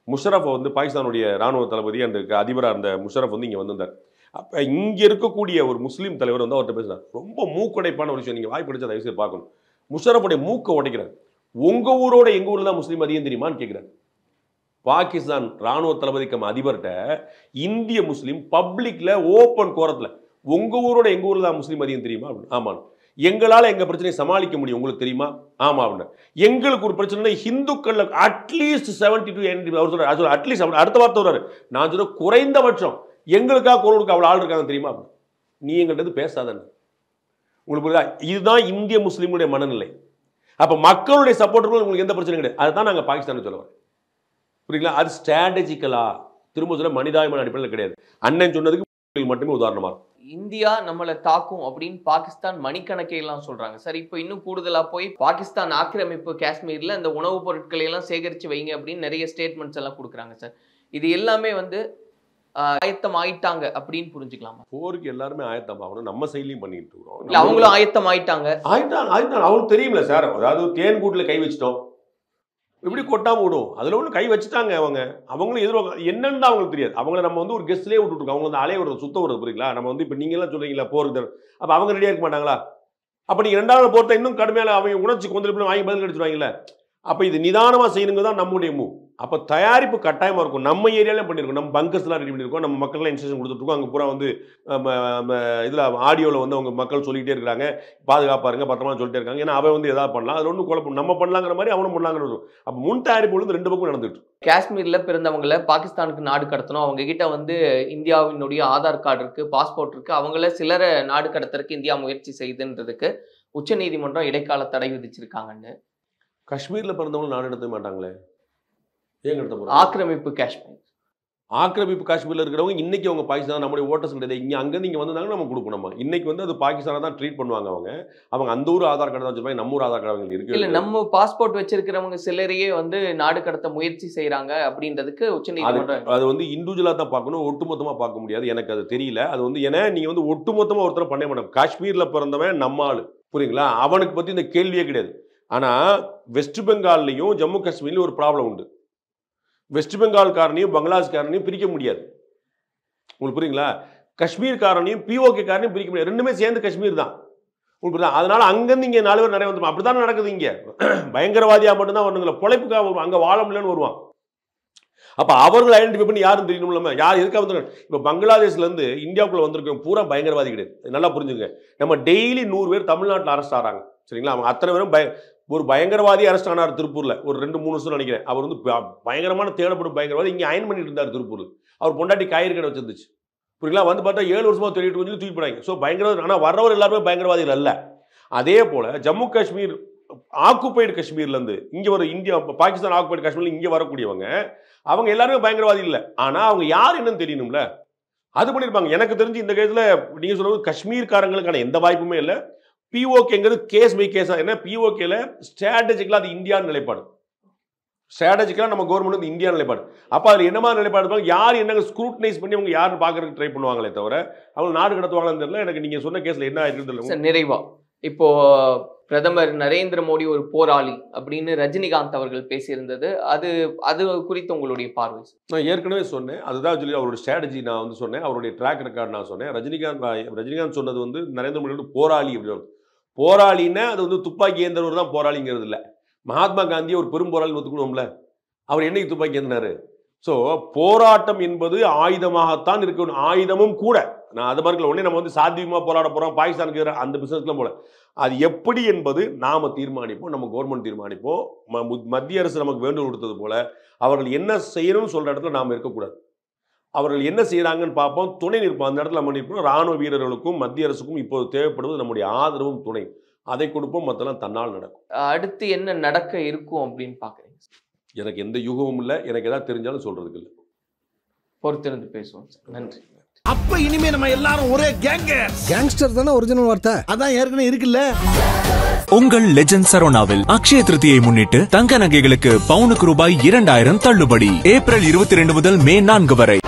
முஷரஃப் வந்து பாகிஸ்தானுடைய ராணுவ தளபதி அந்த அதிபராக இருந்த முஷரஃப் வந்து இங்கே வந்திருந்தார். அப்போ இங்கே இருக்கக்கூடிய ஒரு முஸ்லீம் தலைவர் வந்து அவர்கிட்ட பேசுகிறார். ரொம்ப மூக்கடைப்பான ஒரு விஷயம். நீங்கள் வாய்ப்பு கிடைச்சா தயவு செய்து பார்க்கணும். முஷரஃபுடைய மூக்கை உடைக்கிறார். உங்கள் ஊரோட எங்கள் ஊரில் தான் முஸ்லீம் அதிகம் தெரியுமான்னு கேட்குறாரு. பாகிஸ்தான் ராணுவ தளபதிக்கு அதிபர்கிட்ட இந்திய முஸ்லீம் பப்ளிக்ல ஓப்பன் கோரத்தில் உங்கள் ஊரோட எங்கள் ஊரில் தான் முஸ்லீம் அதிகம் தெரியுமா அப்படின்னு. ஆமாம். எங்களால் எங்கள் பிரச்சனையை சமாளிக்க முடியும் உங்களுக்கு தெரியுமா? ஆமா அப்படின்னு. எங்களுக்கு ஒரு பிரச்சனை இந்துக்கள் அட்லீஸ்ட் 70 to 80 அவர் சொல்றாரு. அட்லீஸ்ட் அடுத்த வார்த்தை வர்றாரு. நான் சொல்ற குறைந்தபட்சம் எங்களுக்காக குரல் கொடுக்க அவ்வளோ ஆள் இருக்காங்க தெரியுமா? நீ எங்கள்கிட்ட பேசாதன்னு. உங்களுக்கு புரியுதா? இதுதான் இந்திய முஸ்லீம்களுடைய மனநிலை. அப்ப மக்களுடைய சப்போர்ட்டர்கள் உங்களுக்கு எந்த பிரச்சனையும் கிடையாது. அதுதான் நாங்கள் பாகிஸ்தானுக்கு சொல்ல வரோம். புரியுங்களா? அது ஸ்ட்ராட்டஜிக்கலா திரும்ப சொல்ல மனிதாபிமான அடிப்படையில் கிடையாது. அண்ணன் சொன்னதுக்கு மட்டுமே உதாரணமா இருக்கும். இந்தியா நம்மளை தாக்கும் அப்படின்னு பாகிஸ்தான் மணிக்கணக்கே எல்லாம் சொல்றாங்க சார். இப்போ இன்னும் கூடுதலா போய் பாகிஸ்தான் ஆக்கிரமிப்பு காஷ்மீர்ல இந்த உணவுப் பொருட்களை எல்லாம் சேகரித்து வைங்க அப்படின்னு நிறைய ஸ்டேட்மெண்ட்ஸ் எல்லாம் கொடுக்குறாங்க சார். இது எல்லாமே வந்து ஆயத்தம் ஆயிட்டாங்க அப்படின்னு புரிஞ்சுக்கலாமா? போருக்கு எல்லாருமே ஆயத்தம் ஆகணும். நம்ம செயலையும் பண்ணிட்டு இருக்கோம். இல்ல அவங்களும் ஆயத்தம் ஆயிட்டாங்க. அவங்களுக்கு தெரியுமில்ல சார். அதாவது தேன் கூட்டுல கை வச்சிட்டோம், இப்படி கொட்டாம விடும். அதுல ஒண்ணு கை வச்சுட்டாங்க. அவங்களும் எதிர்பார்க்க என்னன்னு அவங்களுக்கு தெரியாது. அவங்கள நம்ம வந்து ஒரு கெஸ்ட்லேயே விட்டுருக்கோம். அவங்க வந்து அலைய விடுறது சுத்த விடுறது. புரியுங்களா? நம்ம வந்து இப்ப நீங்க எல்லாம் சொல்றீங்களா போருக்கு, அப்ப அவங்க ரெடியா இருக்க மாட்டாங்களா? அப்ப நீங்க 2வது போர்த்த இன்னும் கடுமையான அவங்க உணர்ச்சி கொந்தளிப்பு வாங்கி பதில் கிடைச்சிருவாங்கல்ல. அப்ப இது நிதானமா செய்யணுங்க தான் நம்முடைய மூவ். அப்ப தயாரிப்பு கட்டாயமா இருக்கும். நம்ம ஏரியாலையும் பண்ணிருக்கோம். நம்ம பங்கர்ஸ் எல்லாம் ரெடி பண்ணிருக்கோம். நம்ம மக்கள் இன்ஸ்ட்ரக்ஷன் கொடுத்துட்டு இருக்கோம். அங்க பூரா வந்து இதுல ஆடியோல வந்து அவங்க மக்கள் சொல்லிட்டே இருக்காங்க, பாதுகாப்பா இருங்க பத்திரமா சொல்லிட்டே இருக்காங்க. ஏன்னா அவன் வந்து எதாவது பண்ணலாம், அது ஒன்றும் குழப்பம் நம்ம பண்ணலாங்கிற மாதிரி அவனும் பண்ணலாங்கிறது. அப்ப முன் தயாரிப்பு வந்து 2 பக்கம் நடந்துட்டு. காஷ்மீர்ல பிறந்தவங்களை பாகிஸ்தானுக்கு நாடு கடத்தணும், அவங்க கிட்ட வந்து இந்தியாவினுடைய ஆதார் கார்டு இருக்கு, பாஸ்போர்ட் இருக்கு, அவங்கள சிலரை நாடு கடத்துறதுக்கு இந்தியா முயற்சி செய்துன்றதுக்கு உச்சநீதிமன்றம் இடைக்கால தடை விதிச்சிருக்காங்கன்னு. காஷ்மீர்ல பிறந்தவங்க நாடு நடத்த மாட்டாங்களே, ஏன் கடத்த போறாங்க? ஆக்கிரமிப்பு காஷ்மீர், ஆக்கிரமிப்பு காஷ்மீர்ல இருக்கிறவங்க இன்னைக்கு அவங்க பாகிஸ்தான் நம்மளுடைய ஓட்டர்ஸ் கிடையாது. இங்க அங்கிருந்து இங்க வந்தாங்க நம்ம கொடுப்போம். நம்ம இன்னைக்கு வந்து அது பாகிஸ்தானை தான் ட்ரீட் பண்ணுவாங்க. அவங்க அந்த ஊர் ஆதார் கார்டு தான் வச்சிருப்பாங்க. நம்ம ஊர் ஆதார் கார்டு இருக்கு இல்ல நம்ம பாஸ்போர்ட் வச்சிருக்கிறவங்க சிலரையே வந்து நாடு கடத்த முயற்சி செய்யறாங்க அப்படின்றதுக்கு உச்சநீதிமன்றம் அது வந்து இண்டிவிஜுவலா தான் பார்க்கணும், ஒட்டுமொத்தமா பார்க்க முடியாது. எனக்கு அது தெரியல. அது வந்து ஏன்னா நீங்க வந்து ஒட்டுமொத்தமா ஒருத்தர் பண்ண மாட்டோம். காஷ்மீர்ல பிறந்தவன் நம்ம ஆளு, புரியுங்களா? அவனுக்கு பத்தி இந்த கேள்வியே கிடையாது. ஆனா வெஸ்ட் பெங்கால்லையும் ஜம்மு காஷ்மீர்லயும் ஒரு ப்ராப்ளம் உண்டு. வெஸ்ட் பெங்கால்காரனையும் பங்களாதேஷ்காரனையும் பிரிக்க முடியாது. உங்களுக்கு புரியுங்களா? காஷ்மீர்காரனையும் பிஓகே காரனையும் பிரிக்க முடியாது. ரெண்டுமே சேர்ந்து காஷ்மீர் தான். உங்களுக்கு அதனால அங்கிருந்து இங்க 4 பேர் நிறைய வந்து அப்படித்தான் நடக்குது. இங்க பயங்கரவாதியா மட்டும்தான் வருங்களா, பொழைப்புக்காக வருவான், அங்க வாழ முடியலன்னு வருவான். அப்ப அவர்கள் ஐடென்டிஃபை பண்ணி யாரும் தெரியணும். யார் எதுக்காக வந்து இப்ப பங்களாதேஷ்ல இருந்து இந்தியாவுக்குள்ள வந்திருக்க பூரா பயங்கரவாதி கிடையாது. நல்லா புரிஞ்சுங்க. நம்ம டெய்லி 100 பேர் தமிழ்நாட்டில் அரெஸ்ட் ஆகிறாங்க. சரிங்களா? அவங்க அத்தனை பேரும் ஒரு பயங்கரவாதி அரெஸ்ட் ஆனார் திருப்பூர்ல ஒரு 2-3 வருஷம் நினைக்கிறேன். அவர் வந்து பயங்கரமான தேடப்படும் பயங்கரவாதி இங்க அயன் பண்ணிட்டு இருந்தார் திருப்பூர்ல. அவர் பொண்டாட்டி காய்கறி கடை வச்சிருந்துச்சு. புரியுங்களா? வந்து பார்த்தா 7 வருஷமா தேடிட்டு வந்து தூக்கி போனாங்க. ஸோ பயங்கரவாதி. ஆனால் வர்றவர் எல்லாருமே பயங்கரவாதிகள் அல்ல. அதே போல ஜம்மு காஷ்மீர் ஆக்குபைடு காஷ்மீர்ல இருந்து இங்க ஒரு இந்தியா பாகிஸ்தான் ஆக்குபைடு காஷ்மீர்ல இங்க வரக்கூடியவங்க அவங்க எல்லாருமே பயங்கரவாதி இல்லை. ஆனா அவங்க யார் என்னன்னு தெரியணும்ல, அது பண்ணிருப்பாங்க. எனக்கு தெரிஞ்சு இந்த கேஸ்ல நீங்க சொல்றது காஷ்மீர்காரங்களுக்கான எந்த வாய்ப்புமே இல்லை. பிஓகேங்கிறது கேஸ் பை கேஸா. என்ன பிஓகேல ஸ்ட்ராட்டஜிக்கலா அது இந்தியான்னு நிலைப்பாடு. ஸ்ட்ராட்டஜிக்கலா நம்ம கவர்மெண்ட் வந்து இந்தியா நிலைப்பாடு. அப்ப அது என்ன மாதிரி நிலைப்பாடு, யார் என்னங்க ஸ்க்ரூட்டனைஸ் பண்ணி அவங்க யாரும் பாக்குறதுக்கு ட்ரை பண்ணுவாங்களே தவிர அவங்க நாடு கடத்துவாங்கன்னு தெரியல. எனக்கு நீங்க சொன்ன கேஸ்ல என்ன ஆயிருக்குன்னு நிறைவா இப்போ பிரதமர் நரேந்திர மோடி ஒரு போராளி அப்படின்னு ரஜினிகாந்த் அவர்கள் பேசியிருந்தது, அது குறித்து உங்களுடைய பார்வை? நான் ஏற்கனவே சொன்னேன். அதுதான் சொல்லி அவருடைய ஸ்ட்ராட்டஜி நான் வந்து சொன்னேன். அவருடைய ட்ராக் ரெக்கார்டு நான் சொன்னேன். ரஜினிகாந்த் சொன்னது வந்து நரேந்திர மோடி போராளி அப்படின்னு. போராளின்னா அது வந்து துப்பாக்கி ஏந்தவர் தான் போராளிங்கிறது இல்லை. மகாத்மா காந்தி ஒரு பெரும் போராளி ஒத்துக்கணும்ல. அவர் என்னைக்கு துப்பாக்கி ஏந்தினாரு? ஸோ போராட்டம் என்பது ஆயுதமாகத்தான் இருக்கணும். ஆயுதமும் கூட. நான் அது மாதிரி உடனே நம்ம வந்து சாத்தியமா போராட போறோம் பாகிஸ்தானுக்கு அந்த பிசினஸ்லாம் போல. அது எப்படி என்பது நாம தீர்மானிப்போம், நம்ம கவர்மெண்ட் தீர்மானிப்போம். மத்திய அரசு நமக்கு வேண்டுகோள் கொடுத்தது போல அவர்கள் என்ன செய்யணும்னு சொல்ற இடத்துல நாம இருக்கக்கூடாது. அவர்கள் என்ன செய்கிறாங்கன்னு பார்ப்போம். துணை நிற்போம். அந்த இடத்துல நம்ம நிற்போம். ராணுவ வீரர்களுக்கும் மத்திய அரசுக்கும் இப்போது தேவைப்படுவது நம்முடைய ஆதரவும் துணை. அதை கொடுப்போம். மற்றெல்லாம் தன்னால் நடக்கும். அடுத்து என்ன நடக்க இருக்கும் அப்படின்னு பார்க்குறீங்க? எனக்கு எந்த யுகமும் இல்லை. எனக்கு எதாவது தெரிஞ்சாலும் சொல்றதுக்கு இல்லை. பொறுத்திருந்து பேசுவோம் சார். நன்றி. அப்ப இனிமே நம்ம எல்லாரும் ஒரே கேங்ஸ்டர் தானே ஒரிஜினல் வார்த்தை. அதான் ஏற்கனவே இருக்குல்ல. உங்கள் லெஜண்ட் சரோனாவில் அக்ஷய திருதியை முன்னிட்டு தங்க நகைகளுக்கு பவுனுக்கு ரூபாய் 2000 தள்ளுபடி. ஏப்ரல் 22 முதல் மே 4 வரை.